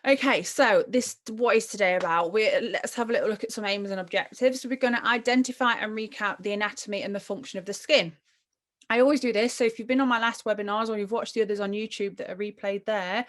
Okay, so what is today about? Let's have a little look at some aims and objectives. We're going to identify and recap the anatomy and the function of the skin. I always do this. So if you've been on my last webinars or you've watched the others on YouTube that are replayed there,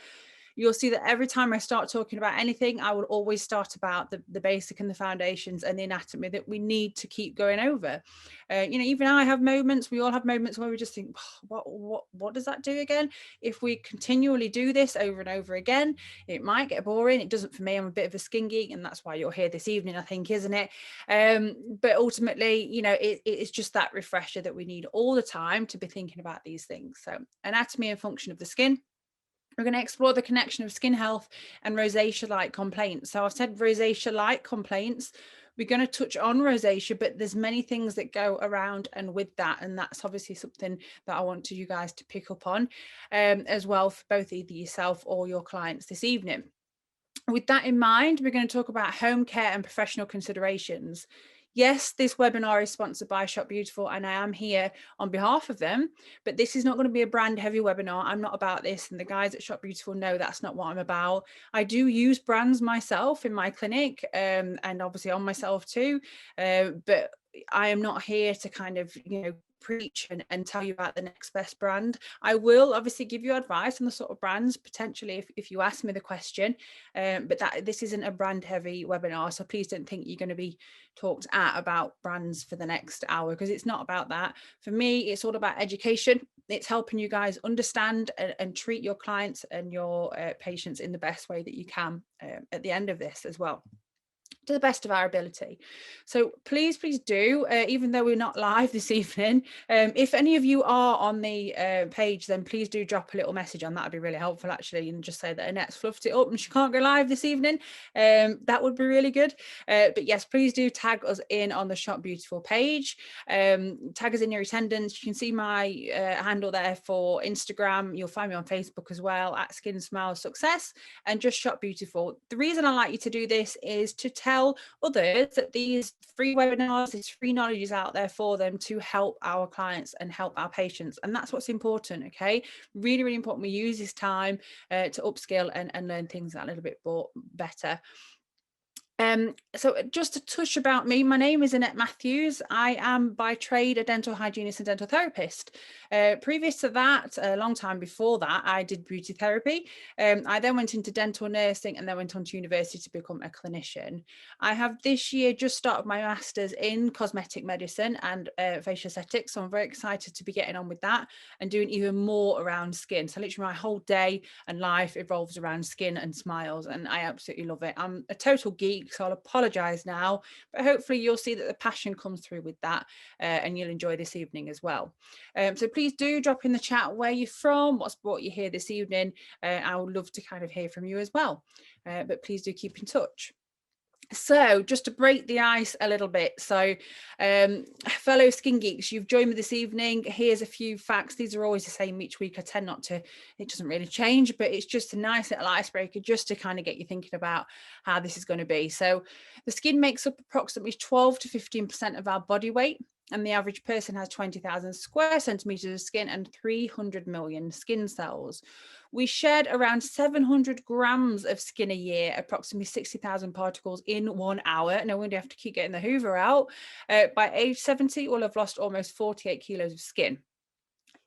you'll see that every time I start talking about anything, I will always start about the basic and the foundations and the anatomy that we need to keep going over. You know, even I have moments, we all have moments where we just think, what does that do again? If we continually do this over and over again, it might get boring. It doesn't for me. I'm a bit of a skin geek, and that's why you're here this evening, I think, isn't it? But ultimately, you know, it's just that refresher that we need all the time to be thinking about these things. So anatomy and function of the skin. We're going to explore the connection of skin health and rosacea-like complaints. So I've said rosacea-like complaints. We're going to touch on rosacea, but there's many things that go around and with that. And that's obviously something that I want you guys to pick up on as well for both either yourself or your clients this evening. With that in mind, we're going to talk about home care and professional considerations. Yes, this webinar is sponsored by Shop Beautiful, and I am here on behalf of them, but this is not going to be a brand heavy webinar. I'm not about this, and the guys at Shop Beautiful know that's not what I'm about. I do use brands myself in my clinic and obviously on myself too, but I am not here to kind of, you know, preach and tell you about the next best brand. I will obviously give you advice on the sort of brands potentially if you ask me the question, but this isn't a brand heavy webinar, so please don't think you're going to be talked at about brands for the next hour, because it's not about that. For me, it's all about education. It's helping you guys understand and treat your clients and your patients in the best way that you can at the end of this as well, to the best of our ability. So please do, even though we're not live this evening, if any of you are on the page, then please do drop a little message on that. Would be really helpful actually, and just say that Annette's fluffed it up and she can't go live this evening. That would be really good. But yes, please do tag us in on the Shop Beautiful page. Tag us in your attendance. You can see my handle there for Instagram. You'll find me on Facebook as well at Skin Smile Success, and just Shop Beautiful. The reason I like you to do this is to tell others that these free webinars, this free knowledge is out there for them to help our clients and help our patients. And that's what's important. Okay, really, really important. We use this time to upskill and learn things a little bit better. So just a touch about me. My name is Annette Matthews. I am by trade a dental hygienist and dental therapist. Previous to that, a long time before that, I did beauty therapy. I then went into dental nursing and then went on to university to become a clinician. I have this year just started my master's in cosmetic medicine and facial aesthetics. So I'm very excited to be getting on with that and doing even more around skin. So literally my whole day and life revolves around skin and smiles, and I absolutely love it. I'm a total geek, so I'll apologize now, but hopefully you'll see that the passion comes through with that and you'll enjoy this evening as well. So please do drop in the chat where you're from, what's brought you here this evening. I would love to kind of hear from you as well, but please do keep in touch. So just to break the ice a little bit, so fellow skin geeks, you've joined me this evening. Here's a few facts. These are always the same each week. I tend not to, it doesn't really change, but it's just a nice little icebreaker just to kind of get you thinking about how this is going to be. So the skin makes up approximately 12 to 15% of our body weight, and the average person has 20,000 square centimeters of skin and 300 million skin cells. We shed around 700 grams of skin a year, approximately 60,000 particles in 1 hour. No wonder you have to keep getting the Hoover out. By age 70, we'll have lost almost 48 kilos of skin.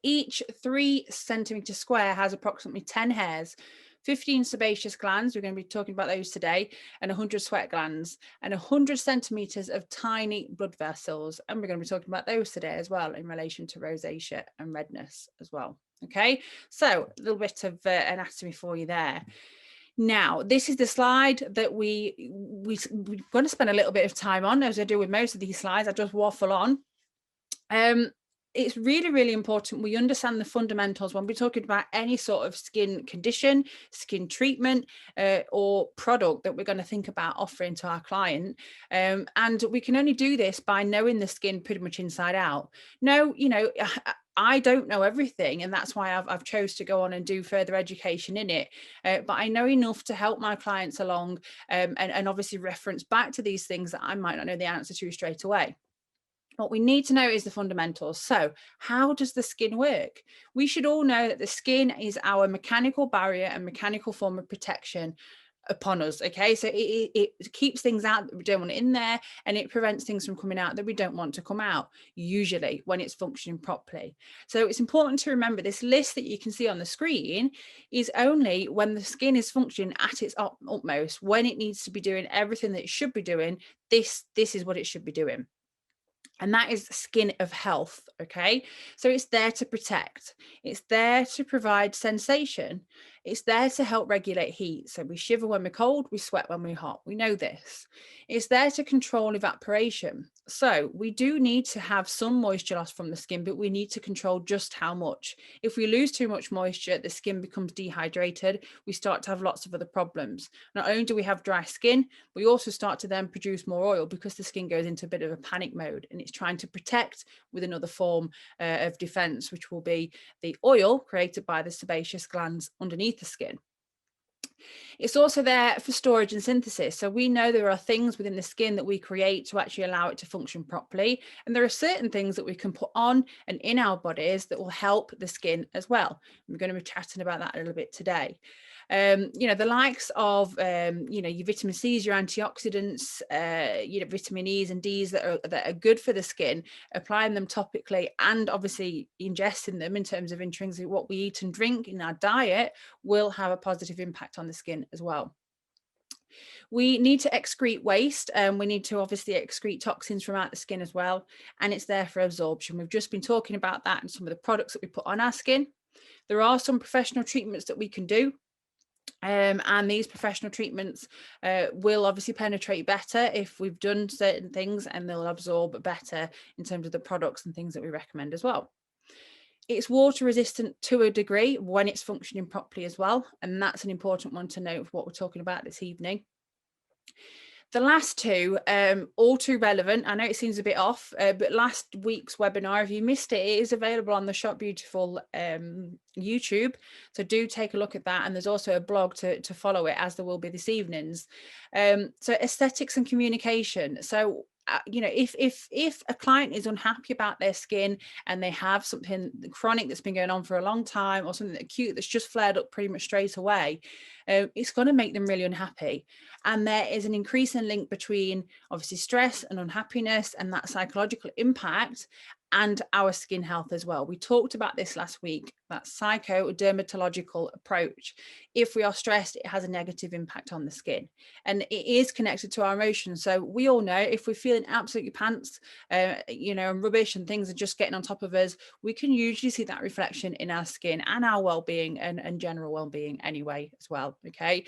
Each 3 centimeter square has approximately 10 hairs, 15 sebaceous glands, we're going to be talking about those today, and 100 sweat glands, and 100 centimeters of tiny blood vessels. And we're going to be talking about those today as well in relation to rosacea and redness as well. Okay, so a little bit of anatomy for you there. Now, this is the slide that we're going to spend a little bit of time on, as I do with most of these slides. I just waffle on. It's really, really important we understand the fundamentals when we're talking about any sort of skin condition, skin treatment, or product that we're going to think about offering to our client. And we can only do this by knowing the skin pretty much inside out. No, you know, I don't know everything, and that's why I've chose to go on and do further education in it. But I know enough to help my clients along and obviously reference back to these things that I might not know the answer to straight away. What we need to know is the fundamentals. So how does the skin work? We should all know that the skin is our mechanical barrier and mechanical form of protection. upon us. Okay, so it keeps things out that we don't want in there, and it prevents things from coming out that we don't want to come out, usually when it's functioning properly. So it's important to remember this list that you can see on the screen is only when the skin is functioning at its utmost, when it needs to be doing everything that it should be doing. This is what it should be doing. And that is skin of health. Okay, so it's there to protect, it's there to provide sensation, it's there to help regulate heat. So we shiver when we're cold, we sweat when we're hot, we know this. It's there to control evaporation. So we do need to have some moisture loss from the skin, but we need to control just how much. If we lose too much moisture, the skin becomes dehydrated, we start to have lots of other problems. Not only do we have dry skin, we also start to then produce more oil because the skin goes into a bit of a panic mode, and it's trying to protect with another form of defense, which will be the oil created by the sebaceous glands underneath the skin. It's also there for storage and synthesis. So we know there are things within the skin that we create to actually allow it to function properly. And there are certain things that we can put on and in our bodies that will help the skin as well. We're going to be chatting about that a little bit today. You know, the likes of, you know, your vitamin C's, your antioxidants, you know, vitamin E's and D's that are good for the skin, applying them topically and obviously ingesting them in terms of intrinsic, what we eat and drink in our diet, will have a positive impact on the skin as well. We need to excrete waste, and we need to obviously excrete toxins from out the skin as well, and it's there for absorption. We've just been talking about that and some of the products that we put on our skin. There are some professional treatments that we can do. And these professional treatments will obviously penetrate better if we've done certain things, and they'll absorb better in terms of the products and things that we recommend as well. It's water resistant to a degree when it's functioning properly as well, and that's an important one to note for what we're talking about this evening. The last two, all too relevant. I know it seems a bit off, but last week's webinar, if you missed it, it is available on the Shop Beautiful YouTube. So do take a look at that. And there's also a blog to follow it, as there will be this evening's. So aesthetics and communication. So you know, if a client is unhappy about their skin and they have something chronic that's been going on for a long time, or something acute that's just flared up pretty much straight away, it's going to make them really unhappy. And there is an increasing link between obviously stress and unhappiness and that psychological impact and our skin health as well. We talked about this last week, that psycho-dermatological approach. If we are stressed, it has a negative impact on the skin, and it is connected to our emotions. So we all know if we're feeling absolutely pants, you know, and rubbish and things are just getting on top of us, we can usually see that reflection in our skin and our well-being and general well-being anyway as well. Okay,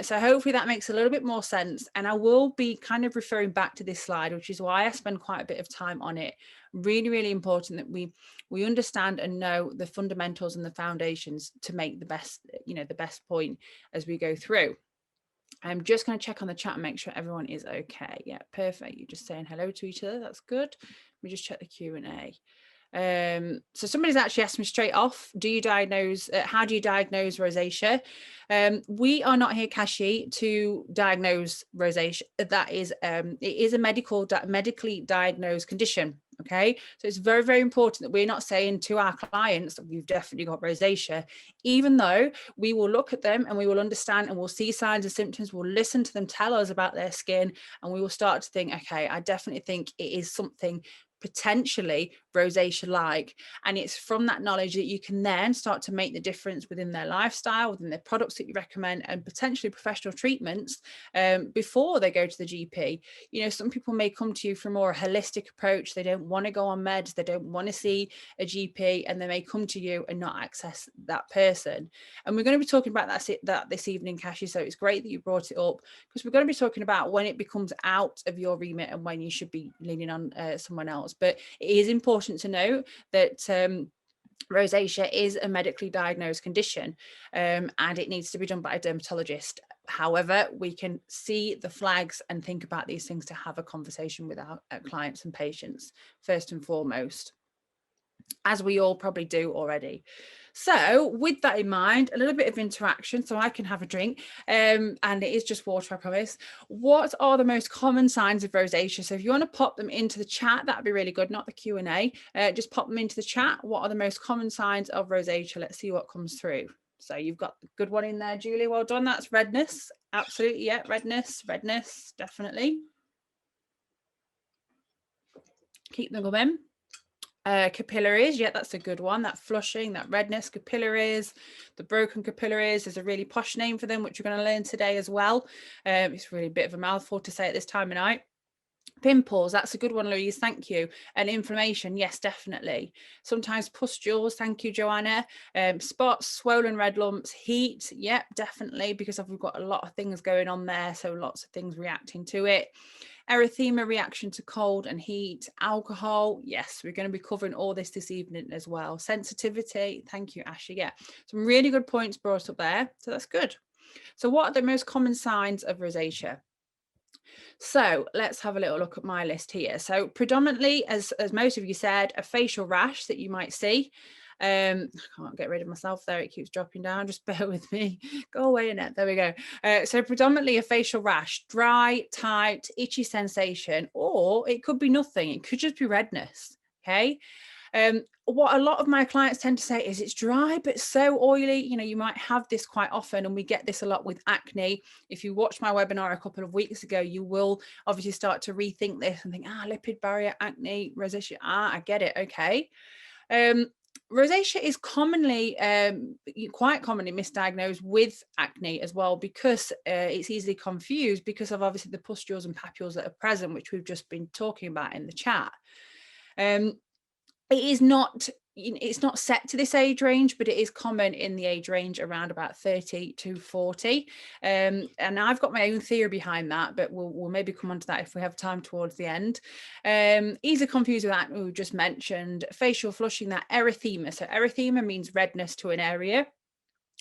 so hopefully that makes a little bit more sense. And I will be kind of referring back to this slide, which is why I spend quite a bit of time on it. Really, really important that we understand and know the fundamentals and the foundations to make the best, you know, the best point as we go through. I'm just going to check on the chat and make sure everyone is okay. Yeah, perfect. You're just saying hello to each other. That's good. Let me just check the Q&A. So somebody's actually asked me straight off, do you diagnose, how do you diagnose rosacea? We are not here, Kashi, to diagnose rosacea. That is, it is a medically diagnosed condition. Okay, so it's very, very important that we're not saying to our clients that we've definitely got rosacea, even though we will look at them and we will understand and we'll see signs and symptoms, we'll listen to them tell us about their skin, and we will start to think, okay, I definitely think it is something potentially rosacea-like. And it's from that knowledge that you can then start to make the difference within their lifestyle, within their products that you recommend, and potentially professional treatments before they go to the GP. You know, some people may come to you for more a holistic approach. They don't want to go on meds, they don't want to see a GP, and they may come to you and not access that person. And we're going to be talking about that this evening, Kashi, so it's great that you brought it up, because we're going to be talking about when it becomes out of your remit and when you should be leaning on someone else. But it is important to know that rosacea is a medically diagnosed condition, and it needs to be done by a dermatologist. However, we can see the flags and think about these things to have a conversation with our clients and patients first and foremost, as we all probably do already. So with that in mind, a little bit of interaction so I can have a drink, and it is just water, I promise. What are the most common signs of rosacea? So if you want to pop them into the chat, that'd be really good, not the Q&A. Just pop them into the chat. What are the most common signs of rosacea? Let's see what comes through. So you've got a good one in there, Julie. Well done. That's redness. Absolutely. Yeah. Redness, definitely. Keep them going. Capillaries, yeah, that's a good one. That flushing, that redness, capillaries, the broken capillaries is a really posh name for them, which you're going to learn today as well. It's really a bit of a mouthful to say at this time of night. Pimples, that's a good one, Louise, thank you. And inflammation, yes, definitely. Sometimes pustules, thank you, Joanna. Spots, swollen red lumps, heat, yep, definitely, because we've got a lot of things going on there, so lots of things reacting to it. Erythema, reaction to cold and heat. Alcohol, yes, we're going to be covering all this evening as well. Sensitivity, thank you, Ashley. Yeah, some really good points brought up there, so that's good. So what are the most common signs of rosacea? So let's have a little look at my list here. So predominantly, as most of you said, a facial rash that you might see. I can't get rid of myself there. It keeps dropping down. Just bear with me. Go away, Annette. There we go. So predominantly a facial rash, dry, tight, itchy sensation, or it could be nothing. It could just be redness. Okay. What a lot of my clients tend to say is it's dry but so oily. You know, you might have this quite often, and we get this a lot with acne. If you watched my webinar a couple of weeks ago, you will obviously start to rethink this and think, lipid barrier, acne, rosacea, I get it, okay. Rosacea is commonly, quite commonly misdiagnosed with acne as well, because it's easily confused because of obviously the pustules and papules that are present, which we've just been talking about in the chat. It is not, it's not set to this age range, but it is common in the age range around about 30 to 40. And I've got my own theory behind that, but we'll maybe come on to that if we have time towards the end. Easily confused with that, we just mentioned facial flushing, that erythema. So erythema means redness to an area.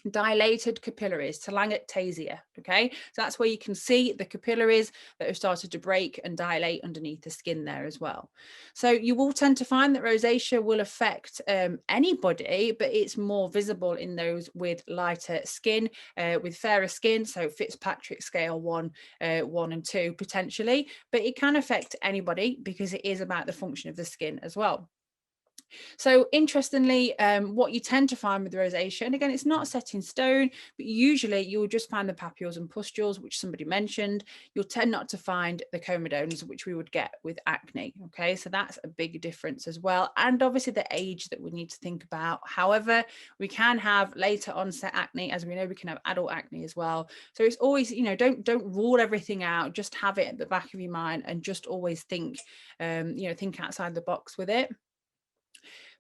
Dilated capillaries, telangiectasia. Okay, so that's where you can see the capillaries that have started to break and dilate underneath the skin there as well. So you will tend to find that rosacea will affect anybody, but it's more visible in those with lighter skin, with fairer skin. So Fitzpatrick scale 1 and 2 potentially, but it can affect anybody because it is about the function of the skin as well. So interestingly, what you tend to find with rosacea, and again, it's not set in stone, but usually you'll just find the papules and pustules, which somebody mentioned. You'll tend not to find the comedones, which we would get with acne. Okay, so that's a big difference as well. And obviously the age that we need to think about. However, we can have later onset acne, as we know, we can have adult acne as well. So it's always, you know, don't rule everything out, just have it at the back of your mind and just always think, you know, think outside the box with it.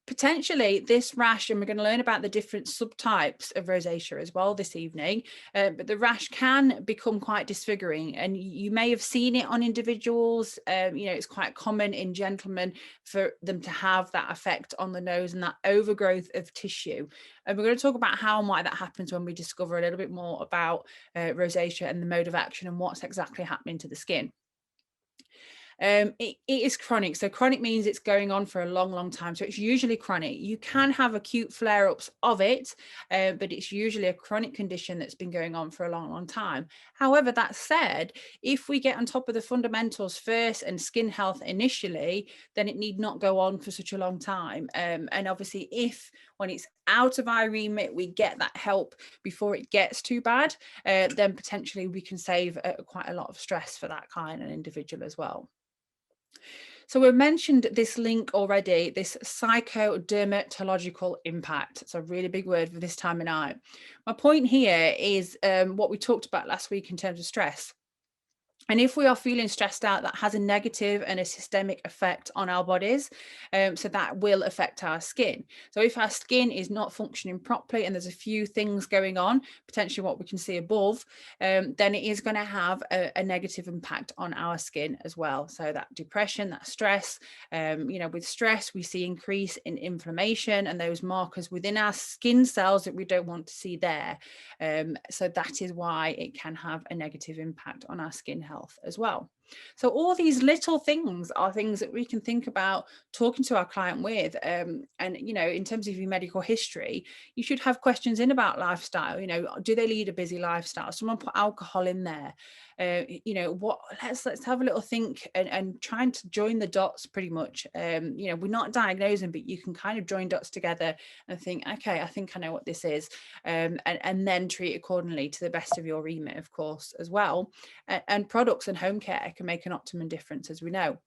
Potentially this rash, and we're going to learn about the different subtypes of rosacea as well this evening, but the rash can become quite disfiguring, and you may have seen it on individuals. You know, it's quite common in gentlemen for them to have that effect on the nose and that overgrowth of tissue. And we're going to talk about how and why that happens when we discover a little bit more about rosacea and the mode of action and what's exactly happening to the skin. It is chronic. So chronic means it's going on for a long time. So it's usually chronic. You can have acute flare-ups of it, but it's usually a chronic condition that's been going on for a long time. However, that said, if we get on top of the fundamentals first and skin health initially, then it need not go on for such a long time. And obviously, if when it's out of our remit, we get that help before it gets too bad, then potentially we can save quite a lot of stress for that kind of individual as well. So we've mentioned this link already, this psychodermatological impact. It's a really big word for this time of night. My point here is what we talked about last week in terms of stress. And if we are feeling stressed out, that has a negative and a systemic effect on our bodies. So that will affect our skin. So if our skin is not functioning properly and there's a few things going on, potentially what we can see above, then it is going to have a negative impact on our skin as well. So that depression, that stress, you know, with stress, we see increase in inflammation and those markers within our skin cells that we don't want to see there. So that is why it can have a negative impact on our skin health health as well. So all these little things are things that we can think about talking to our client with. And, you know, in terms of your medical history, you should have questions in about lifestyle. You know, do they lead a busy lifestyle? Someone put alcohol in there. You know, let's have a little think and trying to join the dots pretty much. You know, we're not diagnosing, but you can kind of join dots together and think, okay, I think I know what this is, and then treat accordingly to the best of your remit, of course, as well. And products and home care can make an optimum difference, as we know.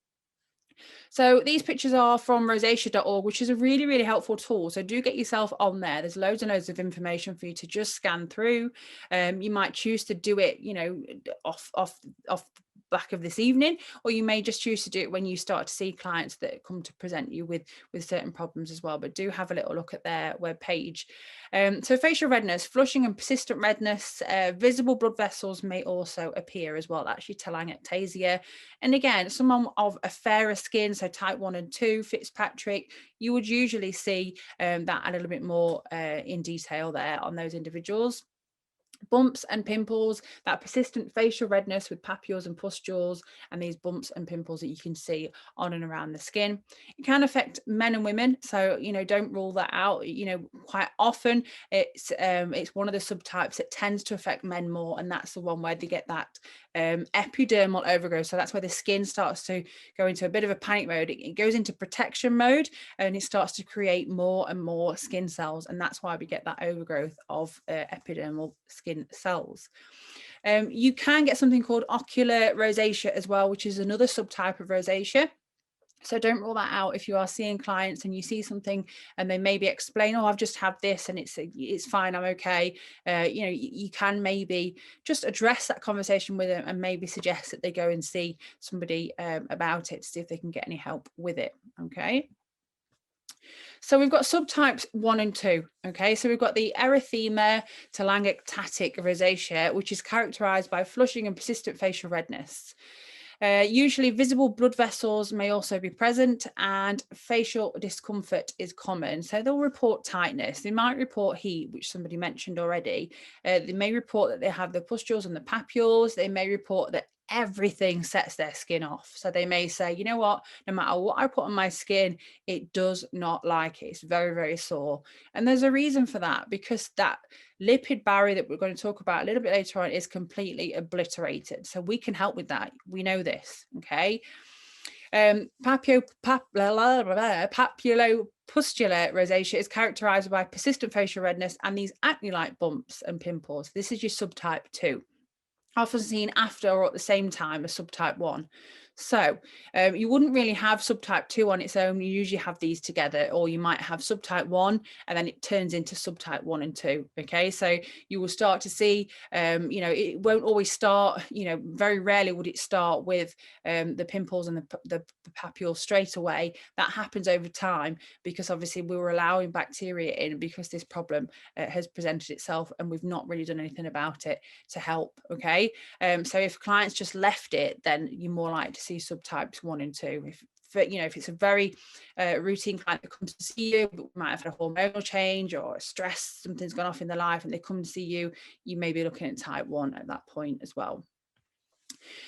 So these pictures are from rosacea.org, which is a really, really helpful tool. So do get yourself on there. There's loads and loads of information for you to just scan through. You might choose to do it, you know, off the back of this evening, or you may just choose to do it when you start to see clients that come to present you with certain problems as well. But do have a little look at their webpage. So facial redness, flushing and persistent redness, visible blood vessels may also appear as well. That's your telangiectasia. And again, someone of a fairer skin, so type 1 and 2, Fitzpatrick, you would usually see that a little bit more in detail there on those individuals. Bumps and pimples, that persistent facial redness with papules and pustules, and these bumps and pimples that you can see on and around the skin. It can affect men and women, so you know, don't rule that out. You know, quite often it's one of the subtypes that tends to affect men more, and that's the one where they get that epidermal overgrowth. So that's where the skin starts to go into a bit of a panic mode. It goes into protection mode, and it starts to create more and more skin cells, and that's why we get that overgrowth of epidermal skin cells. You can get something called ocular rosacea as well, which is another subtype of rosacea. So don't rule that out if you are seeing clients and you see something and they maybe explain, oh, I've just had this and it's fine, I'm okay. You know, you can maybe just address that conversation with them and maybe suggest that they go and see somebody about it to see if they can get any help with it. Okay. So we've got subtypes 1 and 2. Okay, so we've got the Erythema telangiectatic rosacea, which is characterized by flushing and persistent facial redness. Usually visible blood vessels may also be present, and facial discomfort is common. So they'll report tightness. They might report heat, which somebody mentioned already. They may report that they have the pustules and the papules. They may report that everything sets their skin off. So they may say, you know what, no matter what I put on my skin, it does not like it. It's very, very sore. And there's a reason for that, because that lipid barrier that we're going to talk about a little bit later on is completely obliterated. So we can help with that. We know this, okay? Papulopustular rosacea is characterized by persistent facial redness and these acne-like bumps and pimples. This is your subtype 2. Often seen after or at the same time as subtype 1. So you wouldn't really have subtype 2 on its own. You usually have these together, or you might have subtype 1 and then it turns into subtype 1 and 2. Okay, so you will start to see, you know, it won't always start, you know, very rarely would it start with the pimples and the papules straight away. That happens over time because obviously we were allowing bacteria in because this problem has presented itself and we've not really done anything about it to help. Okay, so if clients just left it, then you're more likely to see subtypes 1 and 2. If it's a very routine client that comes to see you, but might have had a hormonal change or stress, something's gone off in their life and they come to see you, you may be looking at type 1 at that point as well.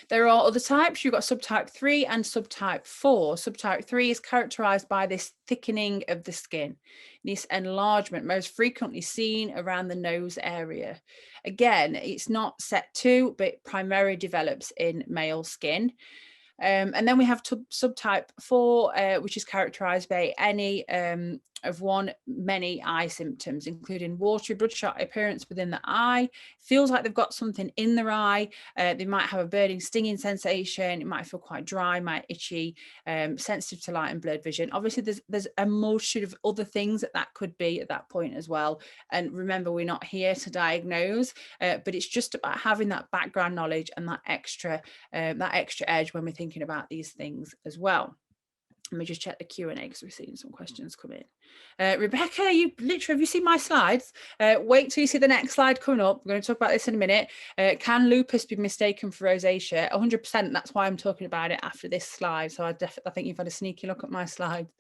There are other types. You've got subtype 3 and subtype 4. Subtype 3 is characterized by this thickening of the skin, this enlargement, most frequently seen around the nose area. Again, it's not set to, but primarily develops in male skin. And then we have subtype 4, which is characterized by any of many eye symptoms, including watery bloodshot appearance within the eye, feels like they've got something in their eye, they might have a burning, stinging sensation, it might feel quite dry, might itchy, sensitive to light and blurred vision. Obviously, there's a multitude of other things that could be at that point as well. And remember, we're not here to diagnose, but it's just about having that background knowledge and that extra edge when we're thinking about these things as well. Let me just check the Q&A because we're seeing some questions come in. Rebecca, you literally, have you seen my slides? Wait till you see the next slide coming up. We're going to talk about this in a minute. Can lupus be mistaken for rosacea? 100%. That's why I'm talking about it after this slide. So I think you've had a sneaky look at my slides.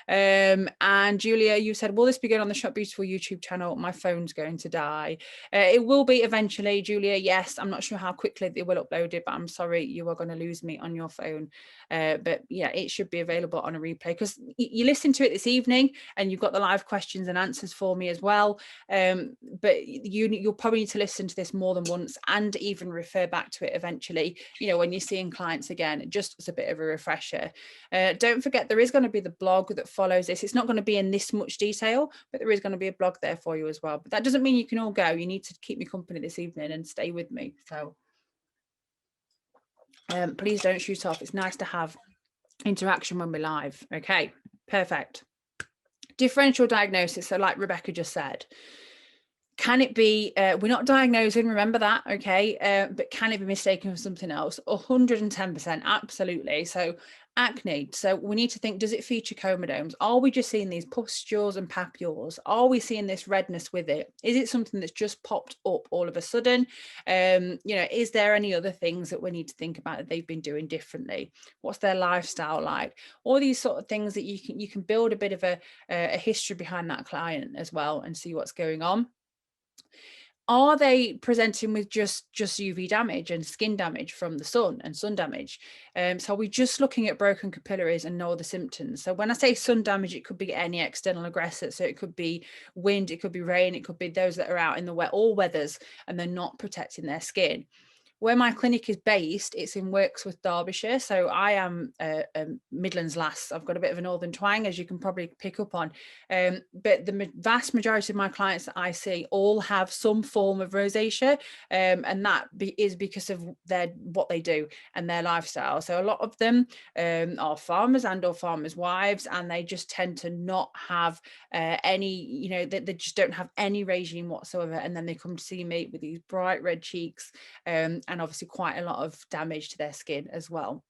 And Julia, you said, will this be going on the Shop Beautiful YouTube channel? My phone's going to die. It will be eventually, Julia. Yes, I'm not sure how quickly they will upload it, but I'm sorry, you are going to lose me on your phone. But yeah, it should be available on a replay, because you listen to it this evening and you've got the live questions and answers for me as well. But you'll probably need to listen to this more than once and even refer back to it eventually, you know, when you're seeing clients again, just as a bit of a refresher. Don't forget, there is going to be the blog that follows this. It's not going to be in this much detail, but there is going to be a blog there for you as well. But that doesn't mean you can all go. You need to keep me company this evening and stay with me. So please don't shoot off. It's nice to have interaction when we're live. Okay, perfect. Differential diagnosis. So like Rebecca just said, can it be, we're not diagnosing, remember that, okay, but can it be mistaken for something else? 110%, absolutely. So acne, so we need to think, does it feature comedones? Are we just seeing these pustules and papules? Are we seeing this redness with it? Is it something that's just popped up all of a sudden? You know, is there any other things that we need to think about that they've been doing differently? What's their lifestyle like? All these sort of things that you can build a bit of a history behind that client as well and see what's going on. Are they presenting with just UV damage and skin damage from the sun and sun damage? So we're just looking at broken capillaries and no other symptoms. So when I say sun damage, it could be any external aggressor. So it could be wind, it could be rain, it could be those that are out in the wet, all weathers, and they're not protecting their skin. Where my clinic is based, it's in Wirksworth, Derbyshire. So I am a Midlands lass. I've got a bit of a northern twang, as you can probably pick up on. But the vast majority of my clients that I see all have some form of rosacea, and that is because of what they do and their lifestyle. So a lot of them are farmers and or farmers' wives, and they just tend to not have any, you know, they just don't have any regime whatsoever. And then they come to see me with these bright red cheeks, and obviously quite a lot of damage to their skin as well.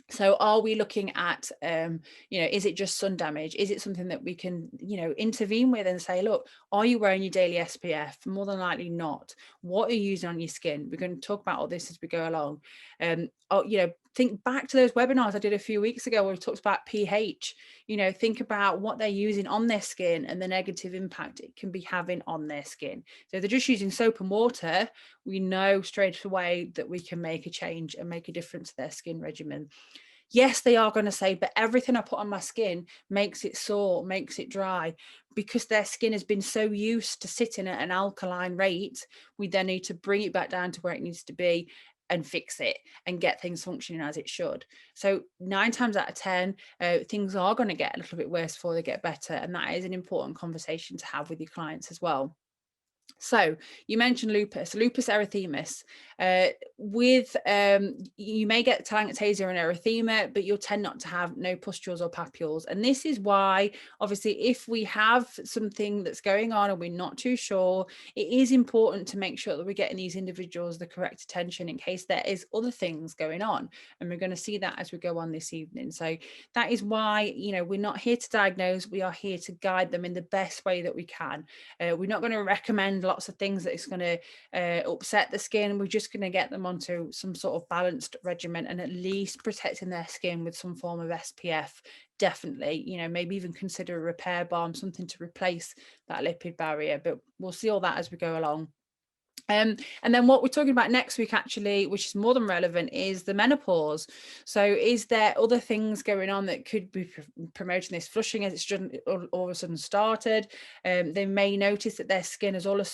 So are we looking at, you know, is it just sun damage? Is it something that we can, you know, intervene with and say, look, are you wearing your daily SPF? More than likely not. What are you using on your skin? We're going to talk about all this as we go along. You know, think back to those webinars I did a few weeks ago where we talked about pH. You know, think about what they're using on their skin and the negative impact it can be having on their skin. So if they're just using soap and water, we know straight away that we can make a change and make a difference to their skin regimen. Yes, they are going to say, but everything I put on my skin makes it sore, makes it dry, because their skin has been so used to sitting at an alkaline rate. We then need to bring it back down to where it needs to be and fix it and get things functioning as it should. So 9 times out of 10, things are going to get a little bit worse before they get better. And that is an important conversation to have with your clients as well. So you mentioned lupus erythemus. You may get telangiectasia and erythema, but you'll tend not to have no pustules or papules. And this is why, obviously, if we have something that's going on and we're not too sure, it is important to make sure that we're getting these individuals the correct attention in case there is other things going on. And we're going to see that as we go on this evening. So that is why, you know, we're not here to diagnose. We are here to guide them in the best way that we can. We're not going to recommend lots of things that is going to upset the skin. We're just going to get them onto some sort of balanced regimen and at least protecting their skin with some form of SPF. Definitely, you know, maybe even consider a repair balm, something to replace that lipid barrier, but we'll see all that as we go along. And then what we're talking about next week, actually, which is more than relevant, is the menopause. So is there other things going on that could be promoting this flushing as it's just all of a sudden started? They may notice that their skin has all of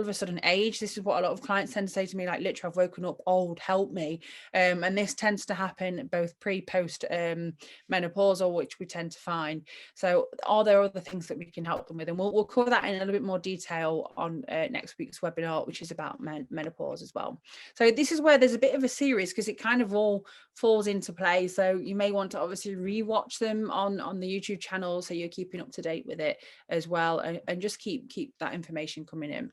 a sudden aged. This is what a lot of clients tend to say to me, like, literally, I've woken up old, help me. And this tends to happen both post menopausal, which we tend to find. So are there other things that we can help them with? And we'll cover that in a little bit more detail on next week's webinar, which is about menopause as well. So this is where there's a bit of a series because it kind of all falls into play. So you may want to obviously rewatch them on the YouTube channel so you're keeping up to date with it as well, and just keep that information coming in.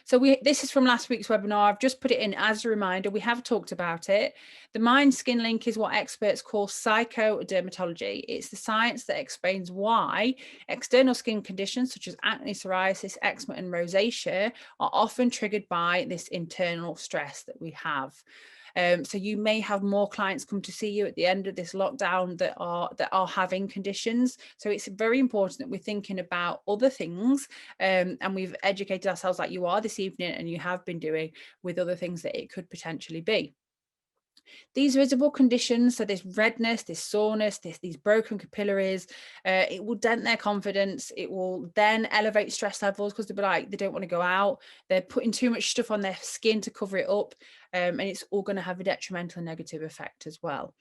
So this is from last week's webinar. I've just put it in as a reminder. We have talked about it. The mind-skin link is what experts call psychodermatology. It's the science that explains why external skin conditions such as acne, psoriasis, eczema, and rosacea are often triggered by this internal stress that we have. So you may have more clients come to see you at the end of this lockdown that are having conditions. So it's very important that we're thinking about other things, and we've educated ourselves like you are this evening, and you have been doing with other things that it could potentially be. These visible conditions, so this redness, this soreness, these broken capillaries, it will dent their confidence. It will then elevate stress levels because they'll be like, they don't want to go out. They're putting too much stuff on their skin to cover it up. And it's all going to have a detrimental and negative effect as well.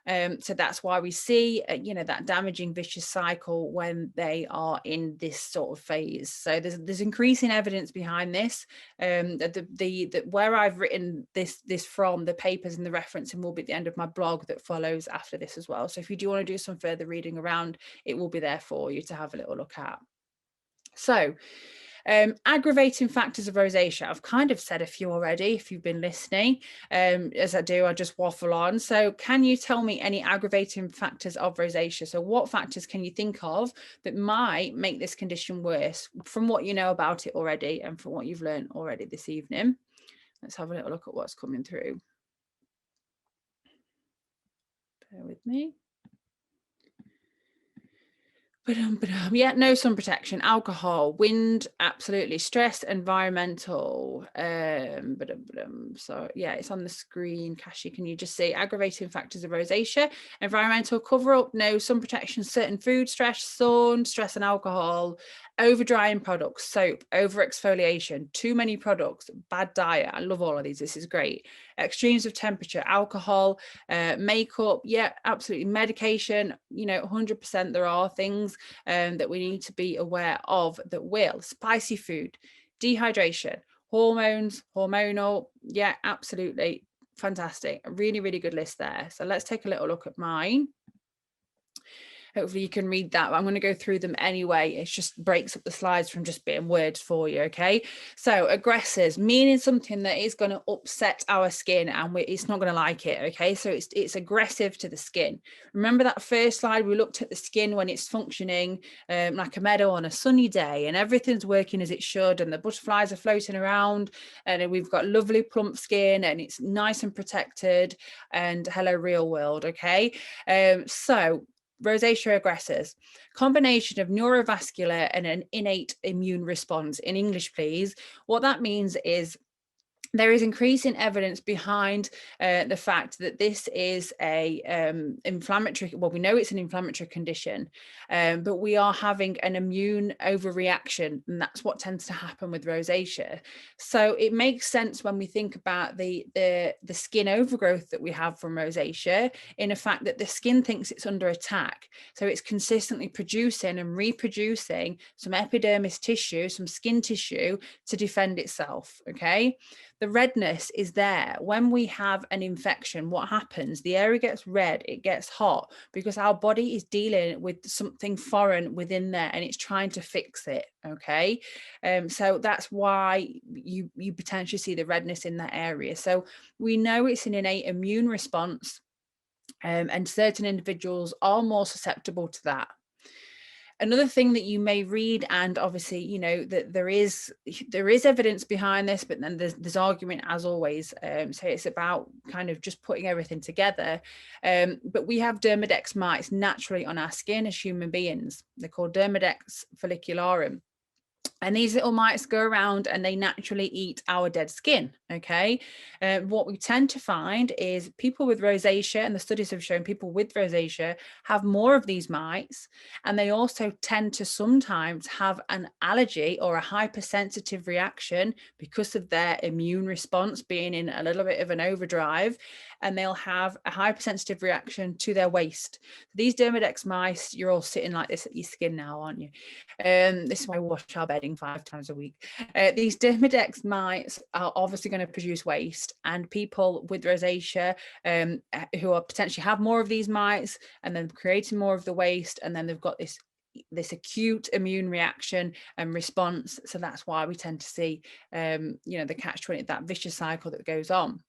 So that's why we see, that damaging vicious cycle when they are in this sort of phase. So there's increasing evidence behind this. That where I've written this from, the papers and the referencing will be at the end of my blog that follows after this as well. So if you do want to do some further reading around, it will be there for you to have a little look at. So aggravating factors of rosacea. I've kind of said a few already if you've been listening. As I do, I just waffle on. So can you tell me any aggravating factors of rosacea? So what factors can you think of that might make this condition worse from what you know about it already and from what you've learned already this evening? Let's have a little look at what's coming through. Bear with me. Yeah, no sun protection, alcohol, wind, absolutely, stress, environmental. So yeah, it's on the screen. Kashi, can you just see aggravating factors of rosacea? Environmental, cover up, no sun protection, certain food stress, sun, stress and alcohol, over drying products, soap, over exfoliation, too many products, bad diet. I love all of these. This is great. Extremes of temperature, alcohol, makeup, yeah, absolutely. Medication, 100% there are things that we need to be aware of that will. Spicy food, dehydration, hormones, hormonal, yeah, absolutely. Fantastic. A really, really good list there. So let's take a little look at mine. Hopefully you can read that. I'm going to go through them anyway. It just breaks up the slides from just being words for you, okay? So aggressors, meaning something that is going to upset our skin and it's not going to like it, okay? So it's aggressive to the skin. Remember that first slide, we looked at the skin when it's functioning like a meadow on a sunny day and everything's working as it should and the butterflies are floating around and we've got lovely plump skin and it's nice and protected and hello real world, okay? So rosacea aggressors, combination of neurovascular and an innate immune response. In English, please. What that means is there is increasing evidence behind the fact that this is a inflammatory, well, we know it's an inflammatory condition, but we are having an immune overreaction, and that's what tends to happen with rosacea. So it makes sense when we think about the skin overgrowth that we have from rosacea, in the fact that the skin thinks it's under attack. So it's consistently producing and reproducing some epidermis tissue, some skin tissue to defend itself, okay? The redness is there. When we have an infection, what happens? The area gets red, it gets hot because our body is dealing with something foreign within there and it's trying to fix it, okay? So that's why you potentially see the redness in that area. So we know it's an innate immune response, and certain individuals are more susceptible to that. Another thing that you may read, and obviously, that there is evidence behind this, but then there's argument as always. So it's about kind of just putting everything together. But we have Dermadex mites naturally on our skin as human beings. They're called Dermadex follicularum. And these little mites go around and they naturally eat our dead skin, okay? What we tend to find is people with rosacea, and the studies have shown people with rosacea have more of these mites, and they also tend to sometimes have an allergy or a hypersensitive reaction because of their immune response being in a little bit of an overdrive, and they'll have a hypersensitive reaction to their waste. These Dermadex mice, you're all sitting like this at your skin now, aren't you? This is why I wash our bedding 5 times a week. These Dermadex mites are obviously going to produce waste, and people with rosacea who are potentially have more of these mites and then creating more of the waste, and then they've got this this acute immune reaction and response. So that's why we tend to see, the catch-20, that vicious cycle that goes on.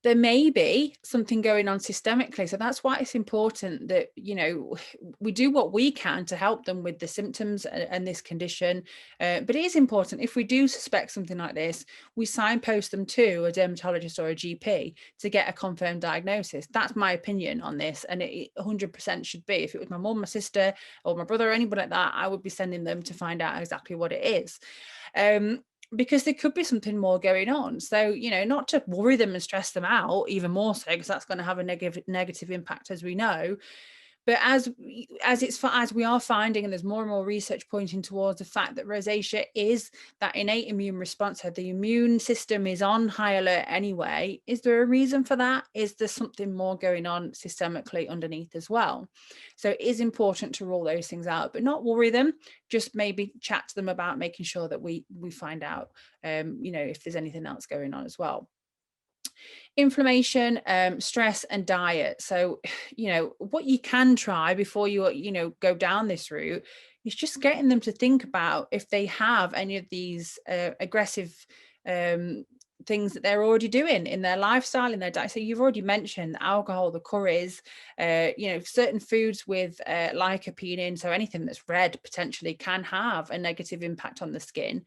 There may be something going on systemically. So that's why it's important that, we do what we can to help them with the symptoms and this condition. But it is important, if we do suspect something like this, we signpost them to a dermatologist or a GP to get a confirmed diagnosis. That's my opinion on this. And it 100% should be. If it was my mum, my sister, or my brother, or anybody like that, I would be sending them to find out exactly what it is. Because there could be something more going on. So, not to worry them and stress them out even more so, because that's going to have a negative impact, as we know. But as we are finding, and there's more and more research pointing towards the fact that rosacea is that innate immune response, so the immune system is on high alert anyway. Is there a reason for that? Is there something more going on systemically underneath as well? So it is important to rule those things out, but not worry them. Just maybe chat to them about making sure that we find out, if there's anything else going on as well. Inflammation, stress, and diet. So, what you can try before you, go down this route is just getting them to think about if they have any of these aggressive things that they're already doing in their lifestyle, in their diet. So you've already mentioned the alcohol, the curries, certain foods with lycopene in, so anything that's red potentially can have a negative impact on the skin.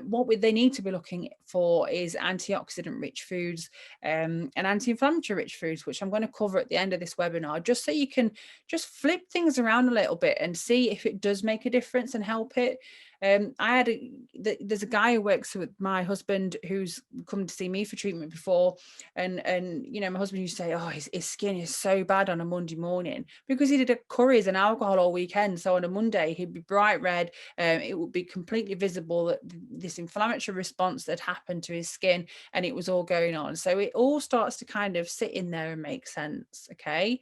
What they need to be looking for is antioxidant rich foods and anti-inflammatory rich foods, which I'm going to cover at the end of this webinar, just so you can just flip things around a little bit and see if it does make a difference and help it. There's a guy who works with my husband who's come to see me for treatment before, and my husband used to say, oh, his skin is so bad on a Monday morning because he did a curries and alcohol all weekend. So on a Monday he'd be bright red. It would be completely visible that this inflammatory response that happened to his skin, and it was all going on. So it all starts to kind of sit in there and make sense. Okay.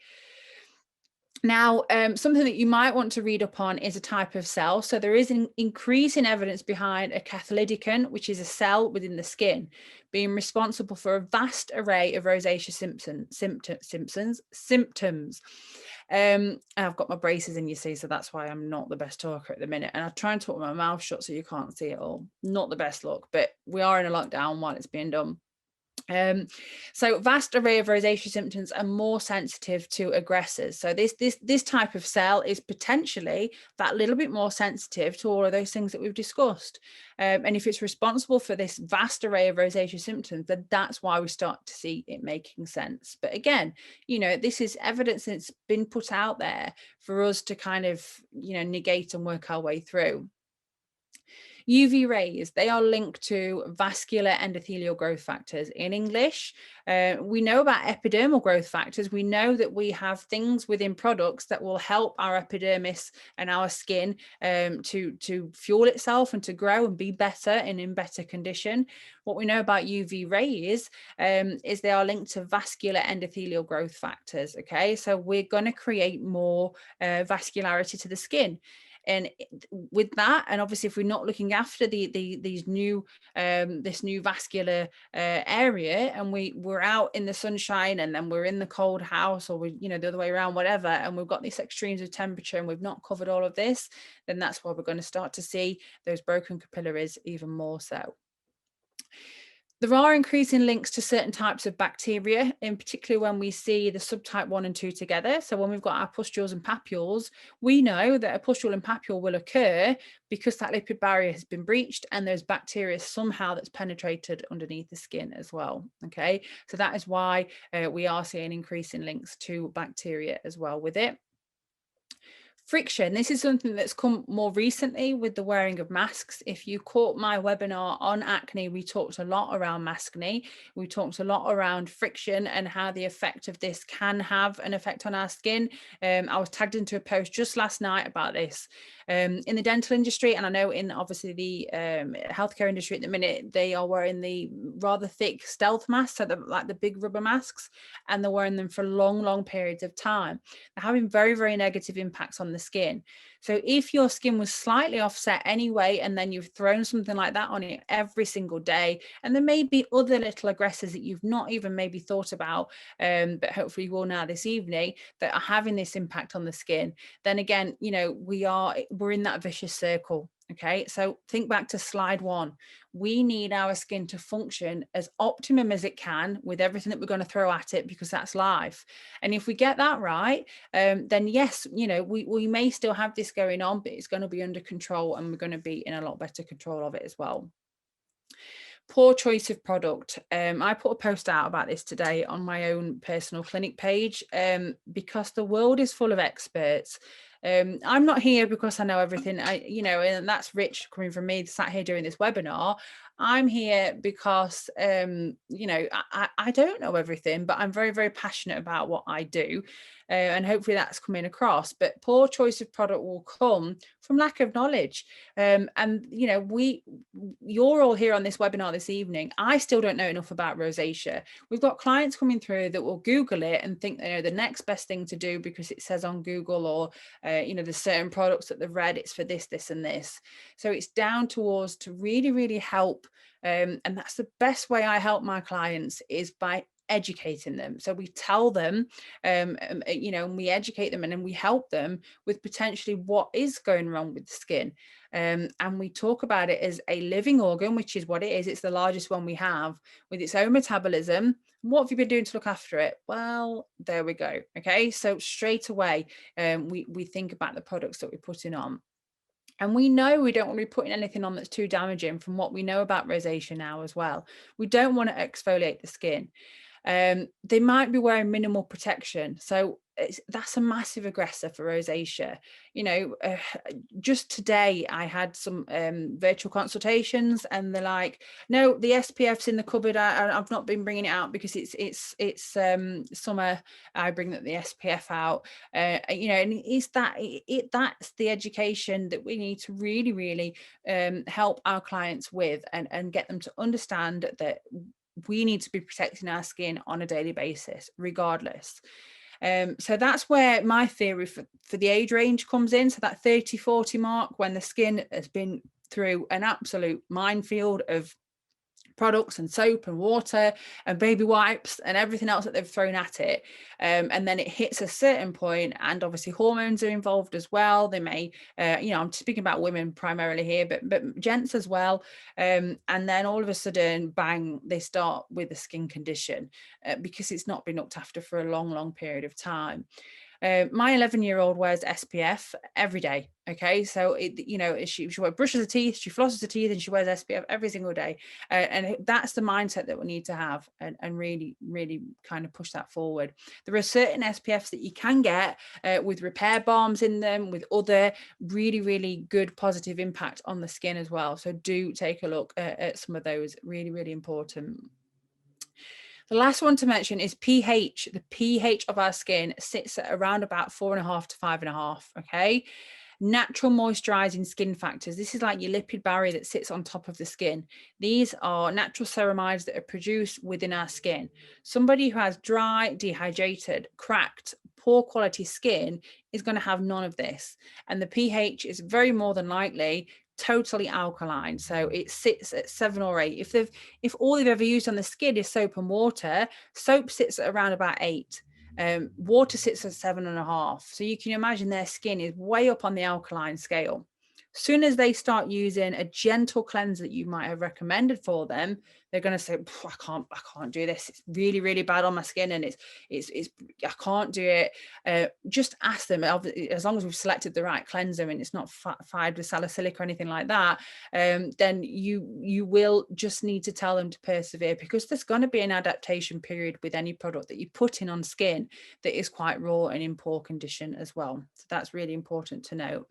Now, something that you might want to read up on is a type of cell. So there is an increasing evidence behind a catholyticon, which is a cell within the skin, being responsible for a vast array of rosacea symptoms. And I've got my braces in, you see, so that's why I'm not the best talker at the minute. And I try and talk with my mouth shut so you can't see it all. Not the best look, but we are in a lockdown while it's being done. So vast array of rosacea symptoms are more sensitive to aggressors. So this type of cell is potentially that little bit more sensitive to all of those things that we've discussed. And if it's responsible for this vast array of rosacea symptoms, then that's why we start to see it making sense. But again, this is evidence that's been put out there for us to kind of, negate and work our way through. UV rays, they are linked to vascular endothelial growth factors. In English, we know about epidermal growth factors. We know that we have things within products that will help our epidermis and our skin to fuel itself and to grow and be better and in better condition. What we know about UV rays is they are linked to vascular endothelial growth factors. Okay, so we're going to create more vascularity to the skin. And with that, and obviously if we're not looking after these new this new vascular area, and we're out in the sunshine and then we're in the cold house, or we the other way around, whatever, and we've got these extremes of temperature and we've not covered all of this, then that's why we're going to start to see those broken capillaries even more so. There are increasing links to certain types of bacteria, in particular when we see the subtype 1 and 2 together. So when we've got our pustules and papules, we know that a pustule and papule will occur because that lipid barrier has been breached and there's bacteria somehow that's penetrated underneath the skin as well. Okay, so that is why we are seeing increasing links to bacteria as well with it. Friction. This is something that's come more recently with the wearing of masks. If you caught my webinar on acne, we talked a lot around maskne. We talked a lot around friction and how the effect of this can have an effect on our skin. I was tagged into a post just last night about this. In the dental industry, and I know in obviously the healthcare industry at the minute, they are wearing the rather thick stealth masks, so like the big rubber masks, and they're wearing them for long periods of time. They're having very negative impacts on the skin. So if your skin was slightly offset anyway, and then you've thrown something like that on it every single day, and there may be other little aggressors that you've not even maybe thought about, but hopefully you will now this evening, that are having this impact on the skin, then again, you know, we're in that vicious circle. Okay, so think back to slide 1. We need our skin to function as optimum as it can with everything that we're going to throw at it, because that's life. And if we get that right, then yes, you know, we may still have this going on, but it's going to be under control, and we're going to be in a lot better control of it as well. Poor choice of product. I put a post out about this today on my own personal clinic page, because the world is full of experts. I'm not here because I know everything, you know, and that's rich coming from me sat here doing this webinar. I'm here because, you know, I don't know everything, but I'm very passionate about what I do. And hopefully that's coming across. But poor choice of product will come from lack of knowledge. And, you know, you're all here on this webinar this evening. I still don't know enough about rosacea. We've got clients coming through that will Google it and think they know the next best thing to do because it says on Google, or you know, there's certain products that they've read, it's for this, this, and this. So it's down to us to really help. And that's the best way I help my clients, is by educating them. So we tell them, you know, and we educate them, and then we help them with potentially what is going wrong with the skin. And we talk about it as a living organ, which is what it is. It's the largest one we have, with its own metabolism. What have you been doing to look after it? Well, there we go. Okay, so straight away, we think about the products that we're putting on. And we know we don't want to be putting anything on that's too damaging, from what we know about rosacea now as well. We don't want to exfoliate the skin. They might be wearing minimal protection. So that's a massive aggressor for rosacea. You know, just today I had some virtual consultations, and they're like, no, the SPF's in the cupboard. I've not been bringing it out because it's summer. I bring the SPF out. You know, and it's that's the education that we need to really help our clients with, and get them to understand that we need to be protecting our skin on a daily basis, regardless. So that's where my theory for the age range comes in. So that 30-40 mark, when the skin has been through an absolute minefield of products and soap and water and baby wipes and everything else that they've thrown at it, and then it hits a certain point, and obviously hormones are involved as well. They may you know, I'm speaking about women primarily here, but gents as well, and then all of a sudden, bang, they start with a skin condition, because it's not been looked after for a long period of time. My 11-year-old wears SPF every day. Okay, so you know, she brushes her teeth, she flosses her teeth, and she wears SPF every single day. And that's the mindset that we need to have, and really kind of push that forward. There are certain SPFs that you can get with repair balms in them, with other really good positive impact on the skin as well. So do take a look at some of those. Really important. The last one to mention is pH. The pH of our skin sits at around about 4.5 to 5.5. Okay. Natural moisturizing skin factors. This is like your lipid barrier that sits on top of the skin. These are natural ceramides that are produced within our skin. Somebody who has dry, dehydrated, cracked, poor quality skin is going to have none of this. And the pH is very more than likely totally alkaline, so it sits at 7 or 8. If all they've ever used on the skin is soap and water, soap sits at around about 8. Water sits at 7.5. So you can imagine their skin is way up on the alkaline scale. Soon as they start using a gentle cleanser that you might have recommended for them, they're going to say, I can't do this. It's really bad on my skin, and I can't do it. Just ask them, as long as we've selected the right cleanser and it's not fired with salicylic or anything like that, then you will just need to tell them to persevere, because there's going to be an adaptation period with any product that you put in on skin that is quite raw and in poor condition as well. So that's really important to note.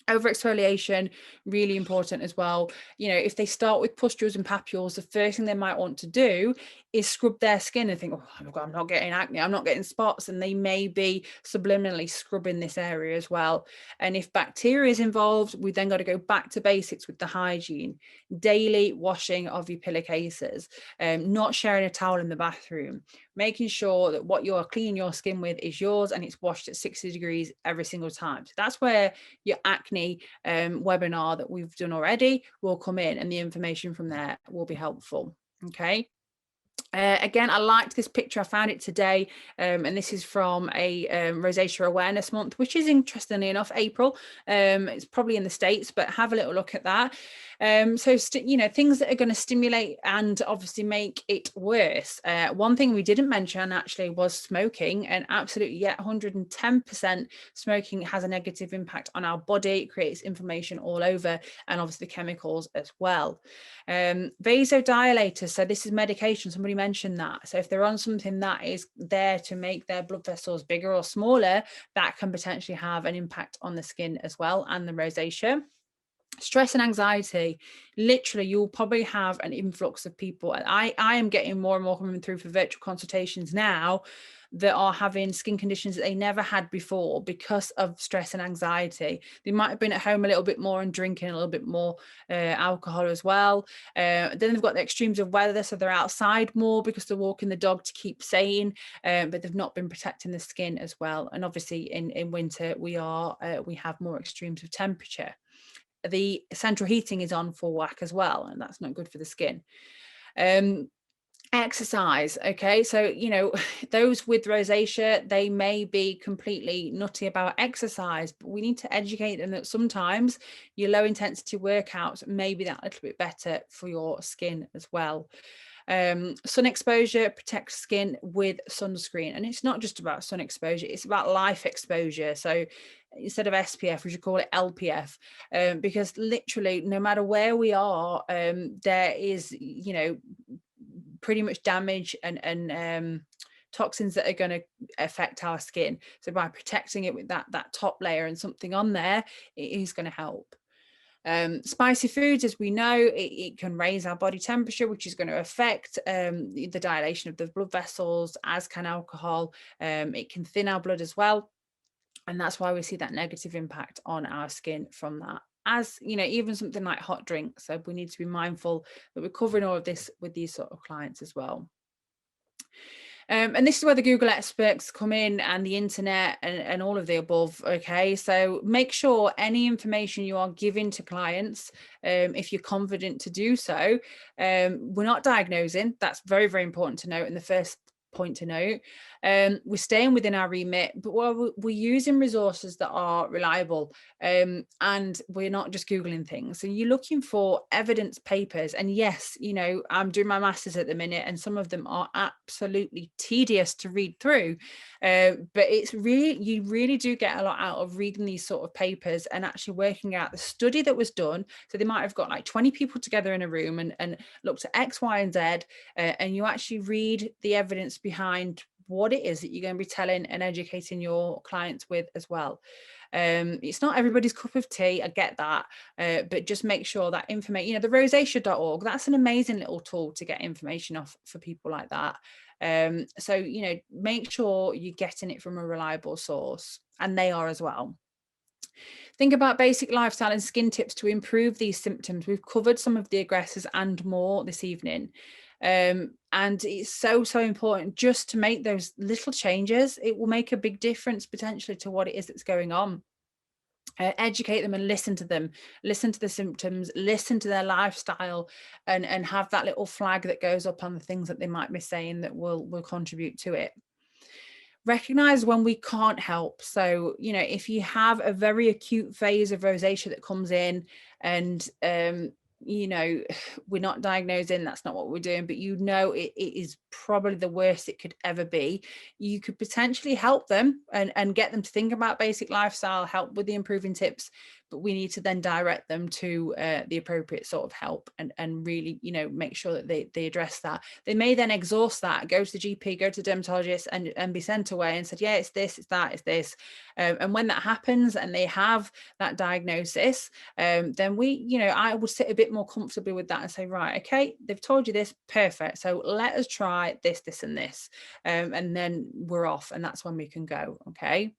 Over exfoliation, really important as well. You know, if they start with pustules and papules, the first thing they might want to do is scrub their skin and think, oh, I'm not getting acne, I'm not getting spots. And they may be subliminally scrubbing this area as well. And if bacteria is involved, we then got to go back to basics with the hygiene. Daily washing of your pillowcases, not sharing a towel in the bathroom, making sure that what you're cleaning your skin with is yours and it's washed at 60 degrees every single time. So that's where your acne webinar that we've done already will come in, and the information from there will be helpful. Okay. Again, I liked this picture. I found it today, and this is from a Rosacea Awareness Month, which is, interestingly enough, April. It's probably in the States, but have a little look at that. So, you know, things that are going to stimulate and obviously make it worse. One thing we didn't mention actually was smoking, and absolutely, yeah, 110% smoking has a negative impact on our body. It creates inflammation all over, and obviously the chemicals as well. Vasodilators, so this is medication, somebody mentioned that. So if they're on something that is there to make their blood vessels bigger or smaller, that can potentially have an impact on the skin as well, and the rosacea. Stress and anxiety, literally you'll probably have an influx of people. I am getting more and more coming through for virtual consultations now that are having skin conditions that they never had before because of stress and anxiety. They might have been at home a little bit more and drinking a little bit more alcohol as well. Then they've got the extremes of weather, so they're outside more because they're walking the dog to keep sane, but they've not been protecting the skin as well. And obviously in winter we have more extremes of temperature. The central heating is on full whack as well, and that's not good for the skin. Exercise, okay, so you know, those with rosacea, they may be completely nutty about exercise, but we need to educate them that sometimes your low intensity workouts may be that little bit better for your skin as well. Sun exposure protects skin with sunscreen, and it's not just about sun exposure, it's about life exposure. So instead of SPF, we should call it LPF, because literally no matter where we are, there is, you know, pretty much damage and toxins that are going to affect our skin. So by protecting it with that top layer and something on there, it is going to help. Spicy foods, as we know, it can raise our body temperature, which is going to affect the dilation of the blood vessels, as can alcohol. It can thin our blood as well, and that's why we see that negative impact on our skin from that. As you know, even something like hot drinks, so we need to be mindful that we're covering all of this with these sort of clients as well. And this is where the Google experts come in, and the internet and all of the above. Okay, so make sure any information you are giving to clients, if you're confident to do so, we're not diagnosing. That's very, very important to note in the first point to note. We're staying within our remit, but we're using resources that are reliable, and we're not just Googling things. So you're looking for evidence papers, and yes, you know, I'm doing my masters at the minute, and some of them are absolutely tedious to read through, but it's really, you really do get a lot out of reading these sort of papers and actually working out the study that was done. So they might have got like 20 people together in a room and looked at X, Y, and Z, and you actually read the evidence behind what it is that you're going to be telling and educating your clients with as well. It's not everybody's cup of tea, I get that, but just make sure that information, you know, the rosacea.org, that's an amazing little tool to get information off for people like that. So, you know, make sure you're getting it from a reliable source, and they are as well. Think about basic lifestyle and skin tips to improve these symptoms. We've covered some of the aggressors and more this evening. And it's so important just to make those little changes. It will make a big difference potentially to what it is that's going on. Educate them and listen to them, listen to the symptoms, listen to their lifestyle, and have that little flag that goes up on the things that they might be saying that will contribute to it. Recognize when we can't help. So, you know, if you have a very acute phase of rosacea that comes in and you know, we're not diagnosing, that's not what we're doing, but you know, it is probably the worst it could ever be, you could potentially help them and get them to think about basic lifestyle, help with the improving tips, but we need to then direct them to the appropriate sort of help and really, you know, make sure that they address that. They may then exhaust that, go to the GP, go to the dermatologist and be sent away and said, yeah, it's this, it's that, it's this. And when that happens and they have that diagnosis, then we, you know, I would sit a bit more comfortably with that and say, right, okay, they've told you this, perfect. So let us try this, this, and this. And then we're off, and that's when we can go. Okay.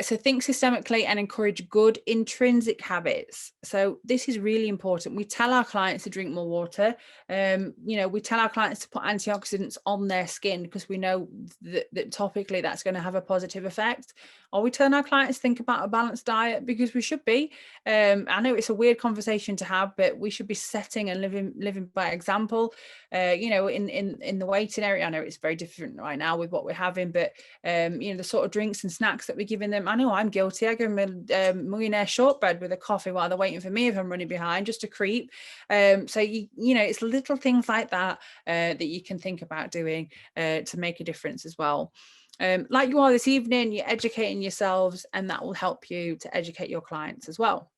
So think systemically and encourage good intrinsic habits. So this is really important. We tell our clients to drink more water. You know, we tell our clients to put antioxidants on their skin because we know that topically that's going to have a positive effect. Or we tell our clients to think about a balanced diet because we should be. I know it's a weird conversation to have, but we should be setting and living by example. You know, in the waiting area, I know it's very different right now with what we're having, but you know, the sort of drinks and snacks that we're giving them. I know I'm guilty. I give them a millionaire shortbread with a coffee while they're waiting for me if I'm running behind, just to creep. So you know, it's little things like that that you can think about doing to make a difference as well. Like you are this evening, you're educating yourselves, and that will help you to educate your clients as well.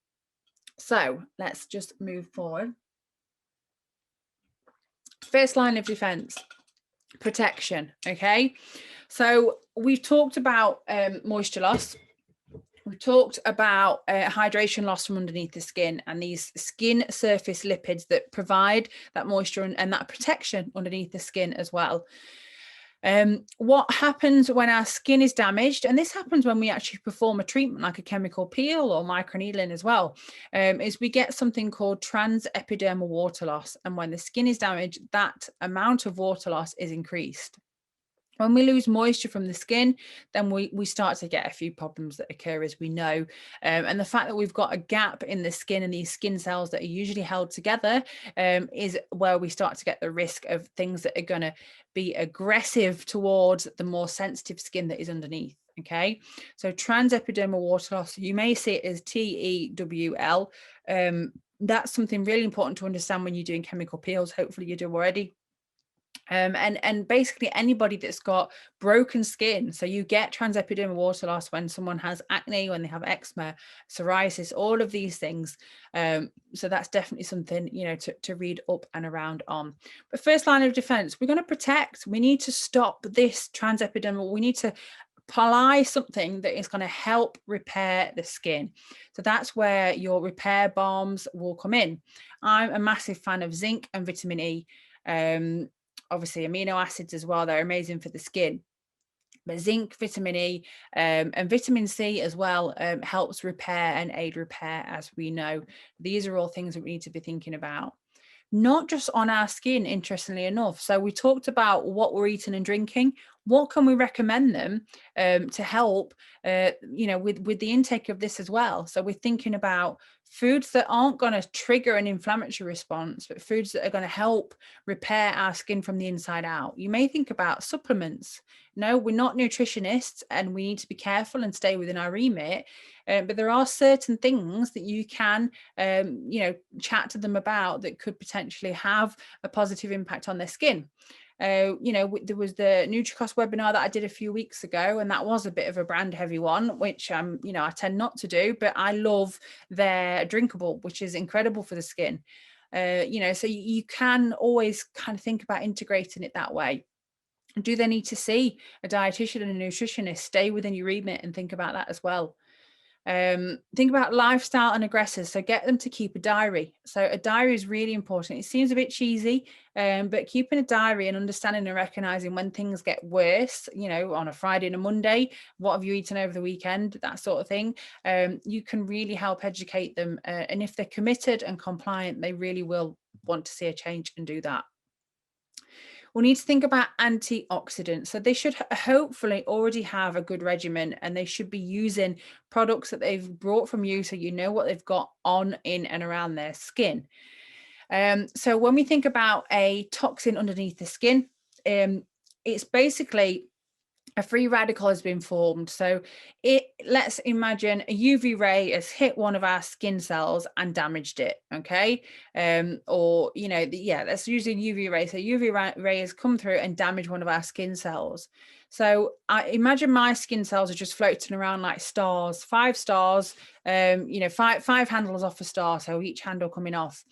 So let's just move forward. First line of defense, protection. Okay, so we've talked about moisture loss. We've talked about hydration loss from underneath the skin and these skin surface lipids that provide that moisture and that protection underneath the skin as well. What happens when our skin is damaged, and this happens when we actually perform a treatment like a chemical peel or microneedling as well, is we get something called transepidermal water loss. And when the skin is damaged, that amount of water loss is increased. When we lose moisture from the skin, then we start to get a few problems that occur, as we know. And the fact that we've got a gap in the skin and these skin cells that are usually held together is where we start to get the risk of things that are going to be aggressive towards the more sensitive skin that is underneath. Okay, so transepidermal water loss, you may see it as TEWL. That's something really important to understand when you're doing chemical peels. Hopefully you do already. And basically anybody that's got broken skin, so you get transepidermal water loss when someone has acne, when they have eczema, psoriasis, all of these things. So that's definitely something, you know, to read up and around on. But first line of defense, we're going to protect. We need to stop this transepidermal. We need to apply something that is going to help repair the skin. So that's where your repair balms will come in. I'm a massive fan of zinc and vitamin E. Obviously amino acids as well, they're amazing for the skin, but zinc, vitamin E and vitamin C as well helps repair and aid repair, as we know. These are all things that we need to be thinking about, not just on our skin, interestingly enough. So we talked about what we're eating and drinking. What can we recommend them to help, you know, with the intake of this as well? So we're thinking about foods that aren't going to trigger an inflammatory response, but foods that are going to help repair our skin from the inside out. You may think about supplements. No, we're not nutritionists and we need to be careful and stay within our remit. But there are certain things that you can, you know, chat to them about that could potentially have a positive impact on their skin. You know, there was the NutriCost webinar that I did a few weeks ago, and that was a bit of a brand heavy one, which you know, I tend not to do, but I love their drinkable, which is incredible for the skin. You know, so you can always kind of think about integrating it that way. Do they need to see a dietitian and a nutritionist? Stay within your remit and think about that as well. Think about lifestyle and aggressors. So get them to keep a diary. So a diary is really important. It seems a bit cheesy, but keeping a diary and understanding and recognizing when things get worse, you know, on a Friday and a Monday, what have you eaten over the weekend, that sort of thing. You can really help educate them. And if they're committed and compliant, they really will want to see a change and do that. We need to think about antioxidants. So they should hopefully already have a good regimen, and they should be using products that they've brought from you, so you know what they've got on, in and around their skin. So when we think about a toxin underneath the skin, it's basically a free radical has been formed. So let's imagine a UV ray has hit one of our skin cells and damaged it. Okay. Or, you know, yeah, let's use a UV ray. So UV ray has come through and damaged one of our skin cells. So I imagine my skin cells are just floating around like stars, 5 stars, you know, five handles off a star. So each handle coming off.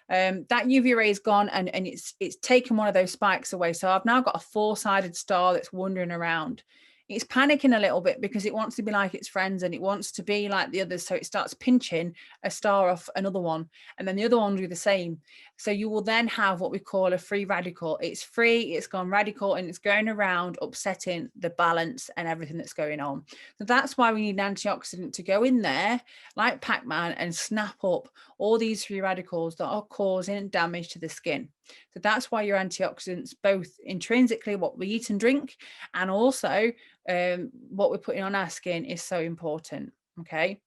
That UV ray is gone and it's taken one of those spikes away. So I've now got a 4-sided star that's wandering around. It's panicking a little bit because it wants to be like its friends and it wants to be like the others. So it starts pinching a star off another one, and then the other one will do the same. So you will then have what we call a free radical. It's free, it's gone radical, and it's going around upsetting the balance and everything that's going on. So that's why we need an antioxidant to go in there like Pac-Man and snap up all these free radicals that are causing damage to the skin. So that's why your antioxidants, both intrinsically what we eat and drink, and also what we're putting on our skin, is so important. Okay.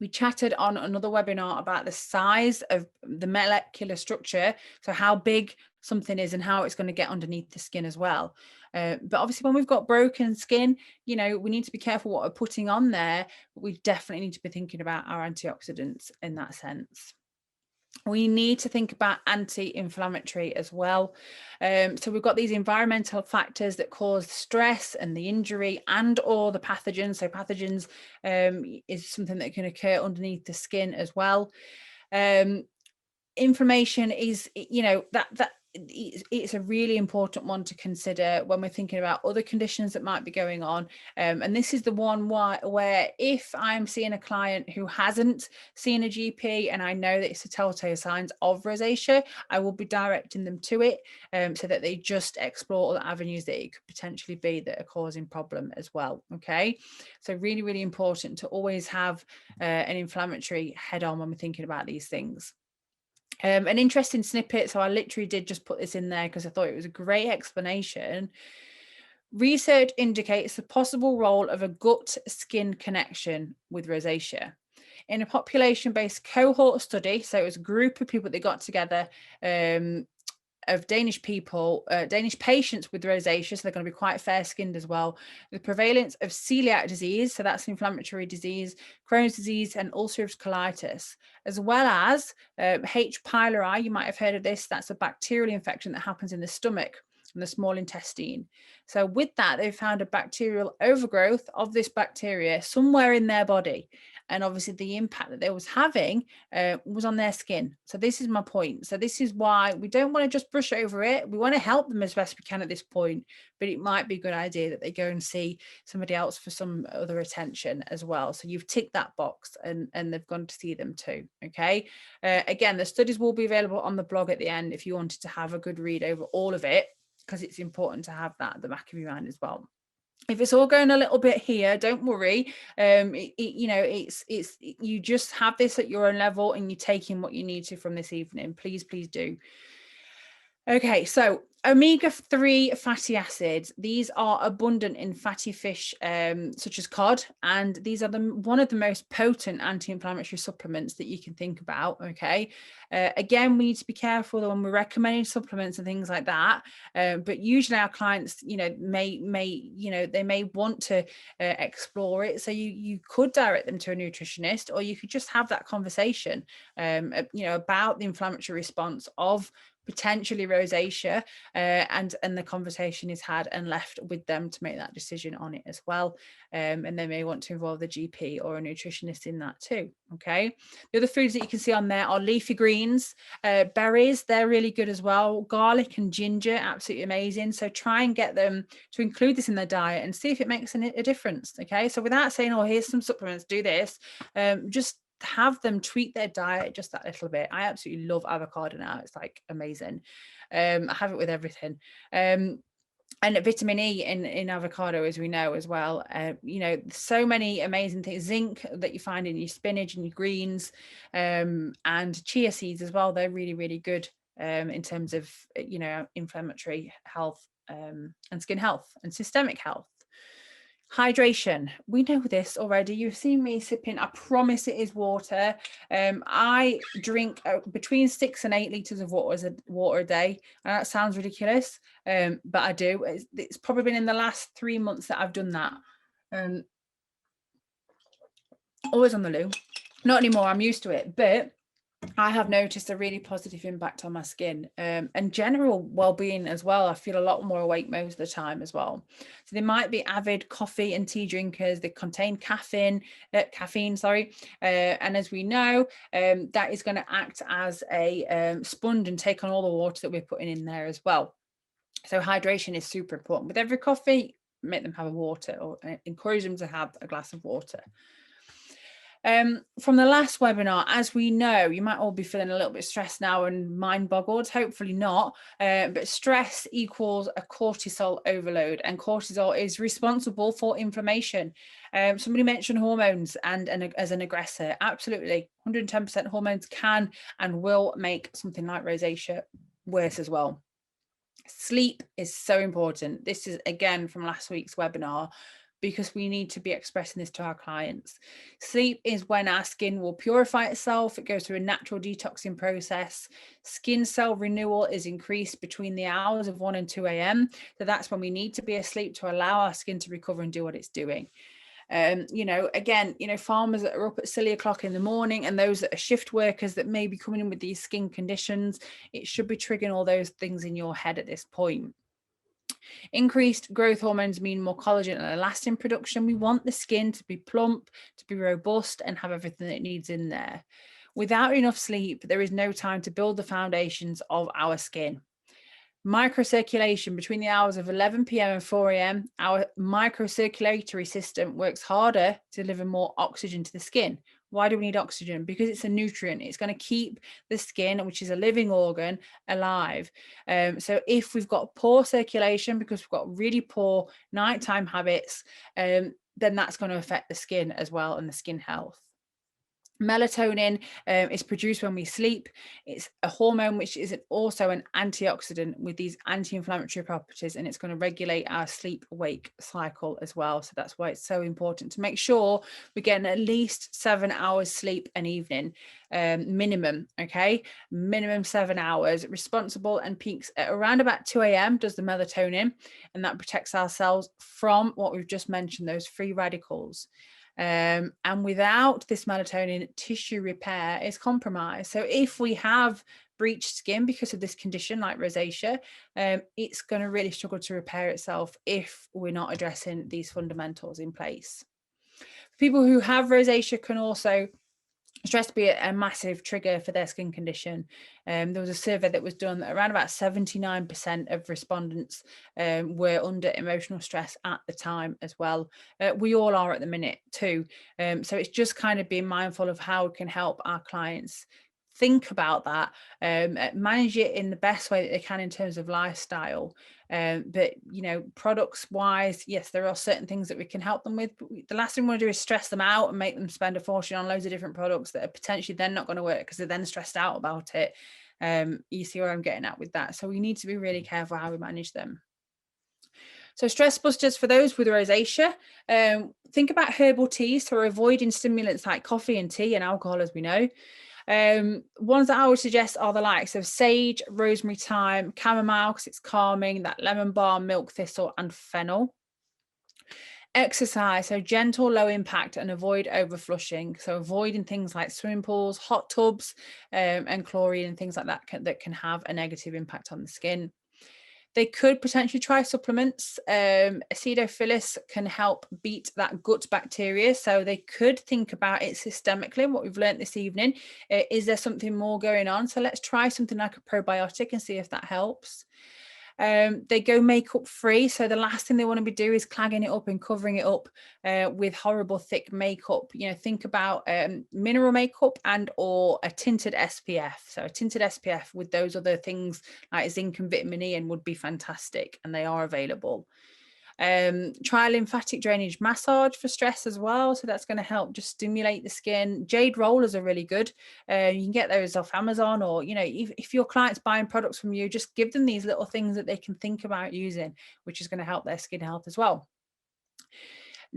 We chatted on another webinar about the size of the molecular structure, so how big something is and how it's going to get underneath the skin as well. But obviously when we've got broken skin, you know, we need to be careful what we're putting on there, but we definitely need to be thinking about our antioxidants in that sense. We need to think about anti-inflammatory as well. So we've got these environmental factors that cause stress and the injury and or the pathogens. So pathogens is something that can occur underneath the skin as well. Inflammation is, you know, it's a really important one to consider when we're thinking about other conditions that might be going on. And this is the one where if I'm seeing a client who hasn't seen a GP and I know that it's a telltale signs of rosacea, I will be directing them to it so that they just explore other avenues that it could potentially be that are causing problem as well. Okay, so really, really important to always have an inflammatory head on when we're thinking about these things. An interesting snippet, so I literally did just put this in there because I thought it was a great explanation. Research indicates the possible role of a gut-skin connection with rosacea. In a population-based cohort study, so it was a group of people that got together of Danish people, Danish patients with rosacea, so they're going to be quite fair-skinned as well. The prevalence of celiac disease, so that's inflammatory disease, Crohn's disease, and ulcerative colitis, as well as H. pylori. You might have heard of this. That's a bacterial infection that happens in the stomach and the small intestine. So with that, they found a bacterial overgrowth of this bacteria somewhere in their body. And obviously the impact that they was having was on their skin. So this is my point. So this is why we don't want to just brush over it. We want to help them as best we can at this point, but it might be a good idea that they go and see somebody else for some other attention as well. So you've ticked that box and they've gone to see them too. Okay. Again, the studies will be available on the blog at the end if you wanted to have a good read over all of it, because it's important to have that at the back of your mind as well. If it's all going a little bit here, don't worry. You know, it's you just have this at your own level and you're taking what you need to from this evening. Please do. Okay, so omega-3 fatty acids, these are abundant in fatty fish such as cod, and these are one of the most potent anti-inflammatory supplements that you can think about. Okay, again, we need to be careful when we're recommending supplements and things like that, but usually our clients, you know, they may want to explore it, so you could direct them to a nutritionist, or you could just have that conversation you know, about the inflammatory response of potentially rosacea, and the conversation is had and left with them to make that decision on it as well. And they may want to involve the GP or a nutritionist in that too. Okay, the other foods that you can see on there are leafy greens, berries, they're really good as well. Garlic and ginger, absolutely amazing. So try and get them to include this in their diet and see if it makes a difference. Okay, so without saying, oh, here's some supplements, do this, just have them tweak their diet just that little bit. I absolutely love avocado now. It's like amazing. I have it with everything. And vitamin E in avocado, as we know as well. You know, so many amazing things. Zinc that you find in your spinach and your greens, and chia seeds as well. They're really, really good in terms of, you know, inflammatory health and skin health and systemic health. Hydration. We know this already. You've seen me sipping. I promise it is water. I drink between 6 and 8 litres of water a day. And that sounds ridiculous, but I do. It's probably been in the last 3 months that I've done that. Always on the loo. Not anymore. I'm used to it. But I have noticed a really positive impact on my skin and general well-being as well. I feel a lot more awake most of the time as well. So they might be avid coffee and tea drinkers. They contain caffeine, and as we know, that is going to act as a sponge and take on all the water that we're putting in there as well. So hydration is super important. With every coffee, make them have a water, or encourage them to have a glass of water. From the last webinar, as we know, you might all be feeling a little bit stressed now and mind boggled, hopefully not, but stress equals a cortisol overload, and cortisol is responsible for inflammation. Somebody mentioned hormones and as an aggressor. Absolutely, 110% hormones can and will make something like rosacea worse as well. Sleep is so important. This is again from last week's webinar, because we need to be expressing this to our clients. Sleep is when our skin will purify itself. It goes through a natural detoxing process. Skin cell renewal is increased between the hours of 1 and 2 a.m. So that's when we need to be asleep to allow our skin to recover and do what it's doing. Farmers that are up at silly o'clock in the morning and those that are shift workers that may be coming in with these skin conditions, it should be triggering all those things in your head at this point. Increased growth hormones mean more collagen and elastin production. We want the skin to be plump, to be robust, and have everything it needs in there. Without enough sleep, there is no time to build the foundations of our skin. Microcirculation between the hours of 11 p.m. and 4 a.m. Our microcirculatory system works harder to deliver more oxygen to the skin. Why do we need oxygen? Because it's a nutrient. It's going to keep the skin, which is a living organ, alive. So if we've got poor circulation because we've got really poor nighttime habits, then that's going to affect the skin as well and the skin health. Melatonin is produced when we sleep. It's a hormone which is also an antioxidant with these anti-inflammatory properties, and it's going to regulate our sleep-wake cycle as well. So that's why it's so important to make sure we're getting at least 7 hours sleep an evening, minimum, okay? Minimum 7 hours, responsible, and peaks at around about 2 a.m. does the melatonin, and that protects our cells from what we've just mentioned, those free radicals. And without this melatonin, tissue repair is compromised. So if we have breached skin because of this condition like rosacea, it's going to really struggle to repair itself if we're not addressing these fundamentals in place. People who have rosacea can also stress be a massive trigger for their skin condition. There was a survey that was done that around about 79% of respondents were under emotional stress at the time as well. We all are at the minute too. So it's just kind of being mindful of how we can help our clients think about that, manage it in the best way that they can in terms of lifestyle. But products wise, yes, there are certain things that we can help them with. But the last thing we want to do is stress them out and make them spend a fortune on loads of different products that are potentially then not going to work because they're then stressed out about it. You see where I'm getting at with that. So we need to be really careful how we manage them. So Stressbusters for those with rosacea, think about herbal teas, so we're avoiding stimulants like coffee and tea and alcohol, as we know. Ones that I would suggest are the likes of sage, rosemary, thyme, chamomile because it's calming, that lemon balm, milk thistle, and fennel. Exercise, so gentle, low impact, and avoid overflushing. So avoiding things like swimming pools, hot tubs, and chlorine and things like that that can have a negative impact on the skin. They could potentially try supplements. Acidophilus can help beat that gut bacteria. So they could think about it systemically, what we've learned this evening. Is there something more going on? So let's try something like a probiotic and see if that helps. They go makeup free. So the last thing they want to be doing is clagging it up and covering it up with horrible thick makeup. Think about mineral makeup and or a tinted SPF. So a tinted SPF with those other things like zinc and vitamin E and would be fantastic, and they are available. Try lymphatic drainage massage for stress as well, so that's going to help just stimulate the skin. Jade rollers are really good. You can get those off Amazon, or if your client's buying products from you, just give them these little things that they can think about using, which is going to help their skin health as well.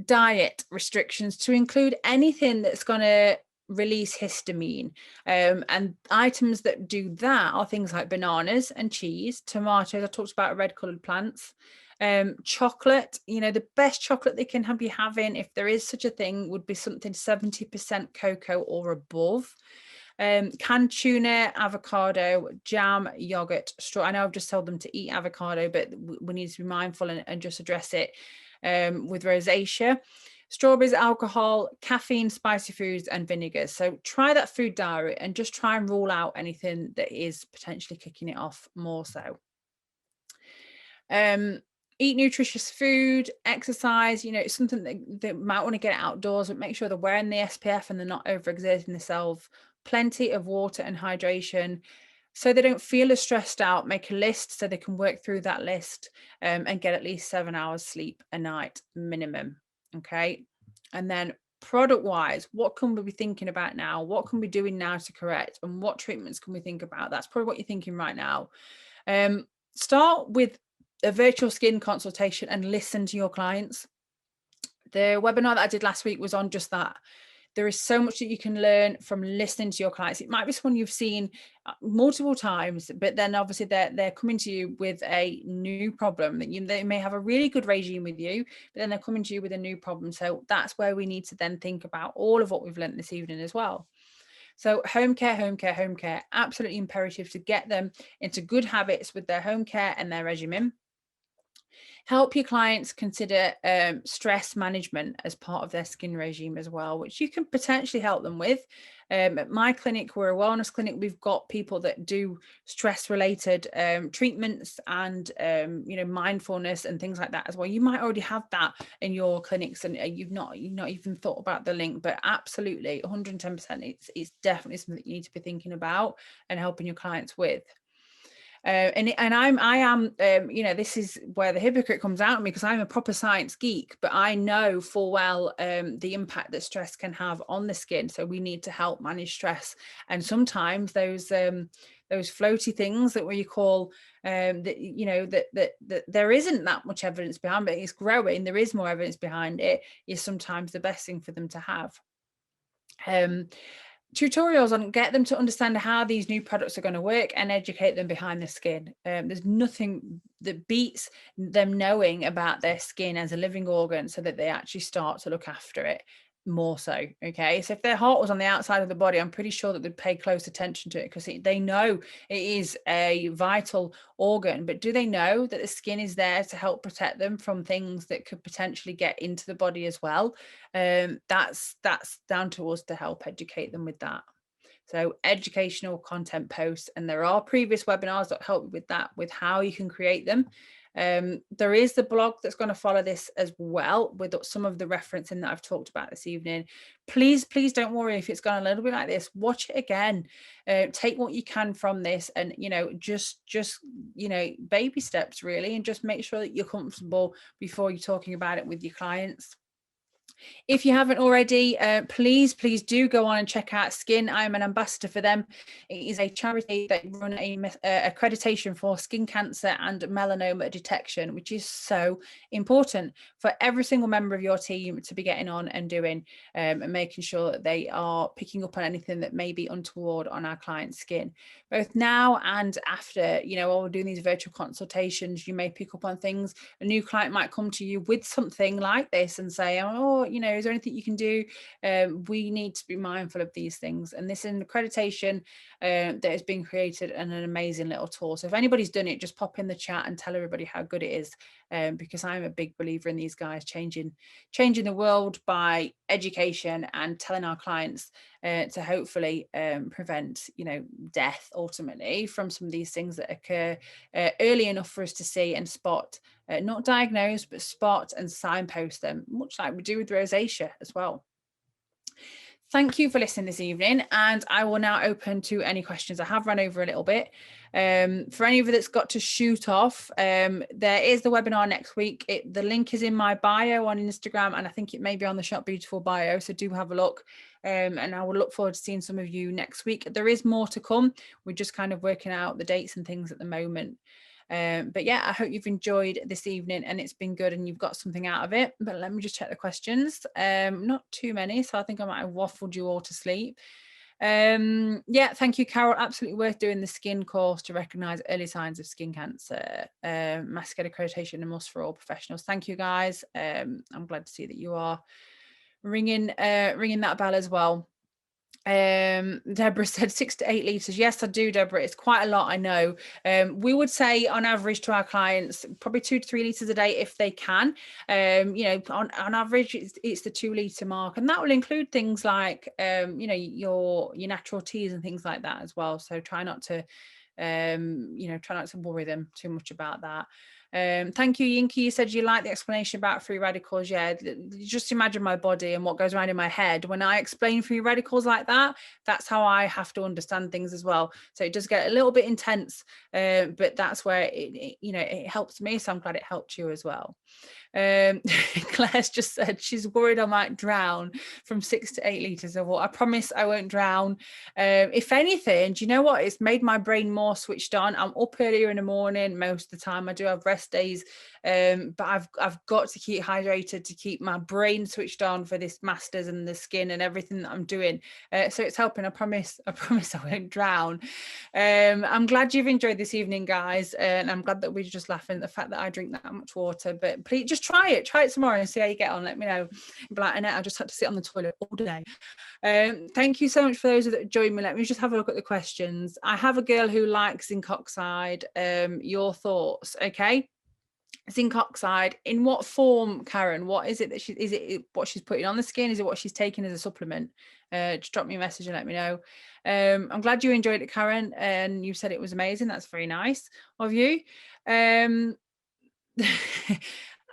diet restrictions to include anything that's going to release histamine, and items that do that are things like bananas and cheese, tomatoes. I talked about red colored plants, chocolate. You know, the best chocolate they can be having, if there is such a thing, would be something 70% cocoa or above. Canned tuna, avocado, jam, yogurt, straw. I know I've just told them to eat avocado, but we need to be mindful and just address it with rosacea. Strawberries, alcohol, caffeine, spicy foods, and vinegars. So try that food diary and just try and rule out anything that is potentially kicking it off more so. Eat nutritious food, exercise. You know, it's something that they might want to get outdoors, but make sure they're wearing the SPF and they're not overexerting themselves. Plenty of water and hydration, so they don't feel as stressed out. Make a list so they can work through that list, and get at least 7 hours sleep a night minimum. Okay. And then product wise, what can we be thinking about now? What can we be doing now to correct? And what treatments can we think about? That's probably what you're thinking right now. Start with a virtual skin consultation and listen to your clients. The webinar that I did last week was on just that. There is so much that you can learn from listening to your clients. It might be someone you've seen multiple times, but then obviously they're coming to you with a new problem that they may have a really good regime with you, but then they're coming to you with a new problem. So that's where we need to then think about all of what we've learned this evening as well. So home care, absolutely imperative to get them into good habits with their home care and their regimen. Help your clients consider stress management as part of their skin regime as well, which you can potentially help them with. At my clinic, we're a wellness clinic. We've got people that do stress-related treatments and mindfulness and things like that as well. You might already have that in your clinics, and you've not even thought about the link, but absolutely 110%. It's definitely something you need to be thinking about and helping your clients with. I am this is where the hypocrite comes out of me, because I'm a proper science geek, but I know full well the impact that stress can have on the skin. So we need to help manage stress, and sometimes those floaty things that we call that there isn't that much evidence behind, but it's growing. There is more evidence behind it. Is sometimes the best thing for them to have. Tutorials on get them to understand how these new products are going to work and educate them behind the skin. There's nothing that beats them knowing about their skin as a living organ, so that they actually start to look after it more so. Okay, so if their heart was on the outside of the body, I'm pretty sure that they'd pay close attention to it, because they know it is a vital organ. But do they know that the skin is there to help protect them from things that could potentially get into the body as well? That's down to us to help educate them with that. So educational content posts, and there are previous webinars that help with that, with how you can create them. There is the blog that's going to follow this as well, with some of the referencing that I've talked about this evening. Please don't worry if it's gone a little bit like this. Watch it again. Take what you can from this, and just baby steps really, and just make sure that you're comfortable before you're talking about it with your clients. If you haven't already, please do go on and check out Skin. I'm an ambassador for them. It is a charity that run a accreditation for skin cancer and melanoma detection, which is so important for every single member of your team to be getting on and doing, and making sure that they are picking up on anything that may be untoward on our client's skin. Both now and after, while we're doing these virtual consultations, you may pick up on things. A new client might come to you with something like this and say, oh, is there anything you can do? We need to be mindful of these things. And this is an accreditation that has been created, and an amazing little tool. So if anybody's done it, just pop in the chat and tell everybody how good it is, because I'm a big believer in these guys changing the world by education and telling our clients to hopefully prevent death ultimately from some of these things that occur early enough for us to see and spot. Not diagnose, but spot and signpost them, much like we do with rosacea as well. Thank you for listening this evening, and I will now open to any questions. I have run over a little bit. For any of you that's got to shoot off, there is the webinar next week. The link is in my bio on Instagram, and I think it may be on the Shop Beautiful bio, so do have a look. And I will look forward to seeing some of you next week. There is more to come. We're just kind of working out the dates and things at the moment. But yeah, I hope you've enjoyed this evening and it's been good and you've got something out of it. But let me just check the questions. Not too many, so I think I might have waffled you all to sleep. Yeah, thank you, Carol. Absolutely worth doing the skin course to recognize early signs of skin cancer. Mascara accreditation and must for all professionals. Thank you, guys. I'm glad to see that you are ringing that bell as well. Deborah said 6 to 8 litres. Yes, I do, Deborah. It's quite a lot, I know. We would say on average to our clients, probably 2 to 3 litres a day if they can. You know, on average, it's the 2 litre mark. And that will include things like, you know, your natural teas and things like that as well. So try not to, you know, try not to worry them too much about that. Thank you, Yinky. You said you like the explanation about free radicals. Yeah, just imagine my body and what goes around in my head when I explain free radicals like that. That's how I have to understand things as well. So it does get a little bit intense, but that's where you know, it helps me. So I'm glad it helped you as well. Claire's just said she's worried I might drown from 6 to 8 litres of water. I promise I won't drown. If anything, do you know what? It's made my brain more switched on. I'm up earlier in the morning most of the time. I do have rest days, but I've got to keep hydrated to keep my brain switched on for this masters and the skin and everything that I'm doing. So it's helping. I promise I won't drown. I'm glad you've enjoyed this evening, guys, and I'm glad that we're just laughing at the fact that I drink that much water. But please just try it tomorrow and see how you get on. Let me know. Be like, Annette, I just had to sit on the toilet all day. Thank you so much for those that joined me. Let me just have a look at the questions. I have a girl who likes zinc oxide. Your thoughts? Okay. Zinc oxide in what form, Karen? What is it that is it what she's putting on the skin? Is it what she's taking as a supplement? Just drop me a message and let me know. I'm glad you enjoyed it, Karen, and you said it was amazing. That's very nice of you.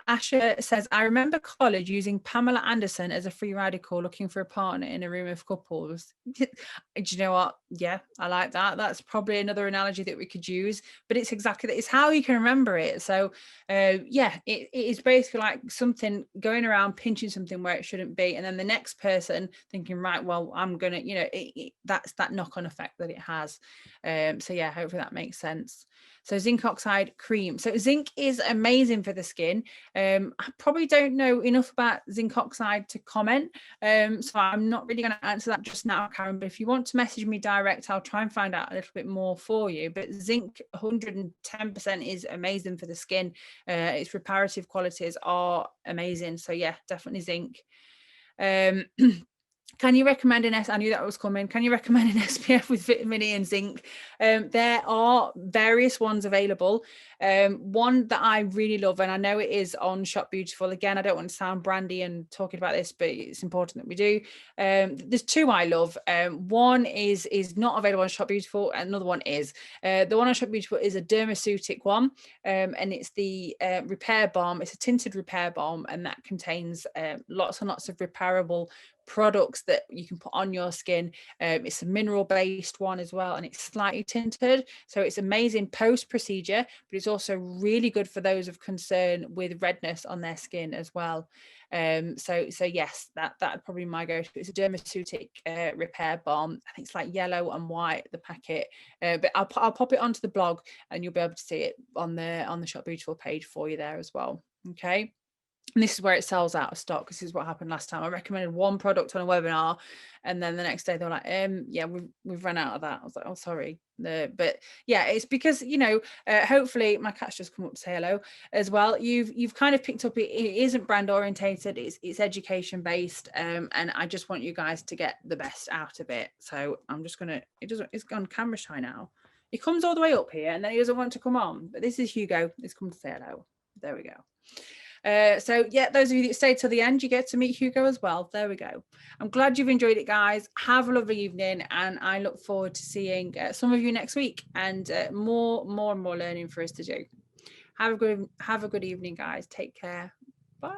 Asher says, I remember college using Pamela Anderson as a free radical looking for a partner in a room of couples. Do you know what? Yeah, I like that. That's probably another analogy that we could use, but it's exactly that. It's how you can remember it. So yeah, it is basically like something going around pinching something where it shouldn't be. And then the next person thinking, right, well, I'm going to, you know, that's that knock-on effect that it has. So yeah, hopefully that makes sense. So zinc oxide cream. So zinc is amazing for the skin. I probably don't know enough about zinc oxide to comment. So I'm not really going to answer that just now, Karen, but if you want to message me direct, I'll try and find out a little bit more for you. But zinc 110% is amazing for the skin. Its reparative qualities are amazing. So yeah, definitely zinc. Can you recommend I knew that was coming. Can you recommend an SPF with vitamin E and zinc? There are various ones available. One that I really love, and I know it is on Shop Beautiful. Again, I don't want to sound brandy and talking about this, but it's important that we do. There's two I love. One is not available on Shop Beautiful, and another one is. The one on Shop Beautiful is a Dermaceutic one, and it's the repair balm. It's a tinted repair balm, and that contains lots and lots of repairable products that you can put on your skin. It's a mineral based one as well, and it's slightly tinted, so it's amazing post procedure, but it's also really good for those of concern with redness on their skin as well. So yes, that'd probably be my go-to. It's a Dermaceutic repair balm. I think it's like yellow and white, the packet, but I'll pop it onto the blog and you'll be able to see it on the Shop Beautiful page for you there as well. Okay. And this is where it sells out of stock. This is what happened last time. I recommended one product on a webinar, and then the next day they were like, yeah, we've run out of that. I was like, oh, sorry. But yeah, it's because, you know, hopefully my cat's just come up to say hello as well. You've kind of picked up it isn't brand orientated. It's education based, and I just want you guys to get the best out of it. So I'm just gonna. It's gone camera shy now. He comes all the way up here, and then he doesn't want to come on. But this is Hugo. He's come to say hello. There we go. So yeah, those of you that stay till the end, you get to meet Hugo as well. There we go. I'm glad you've enjoyed it, guys. Have a lovely evening, and I look forward to seeing some of you next week, and more and more learning for us to do. Have a good evening, guys. Take care. Bye.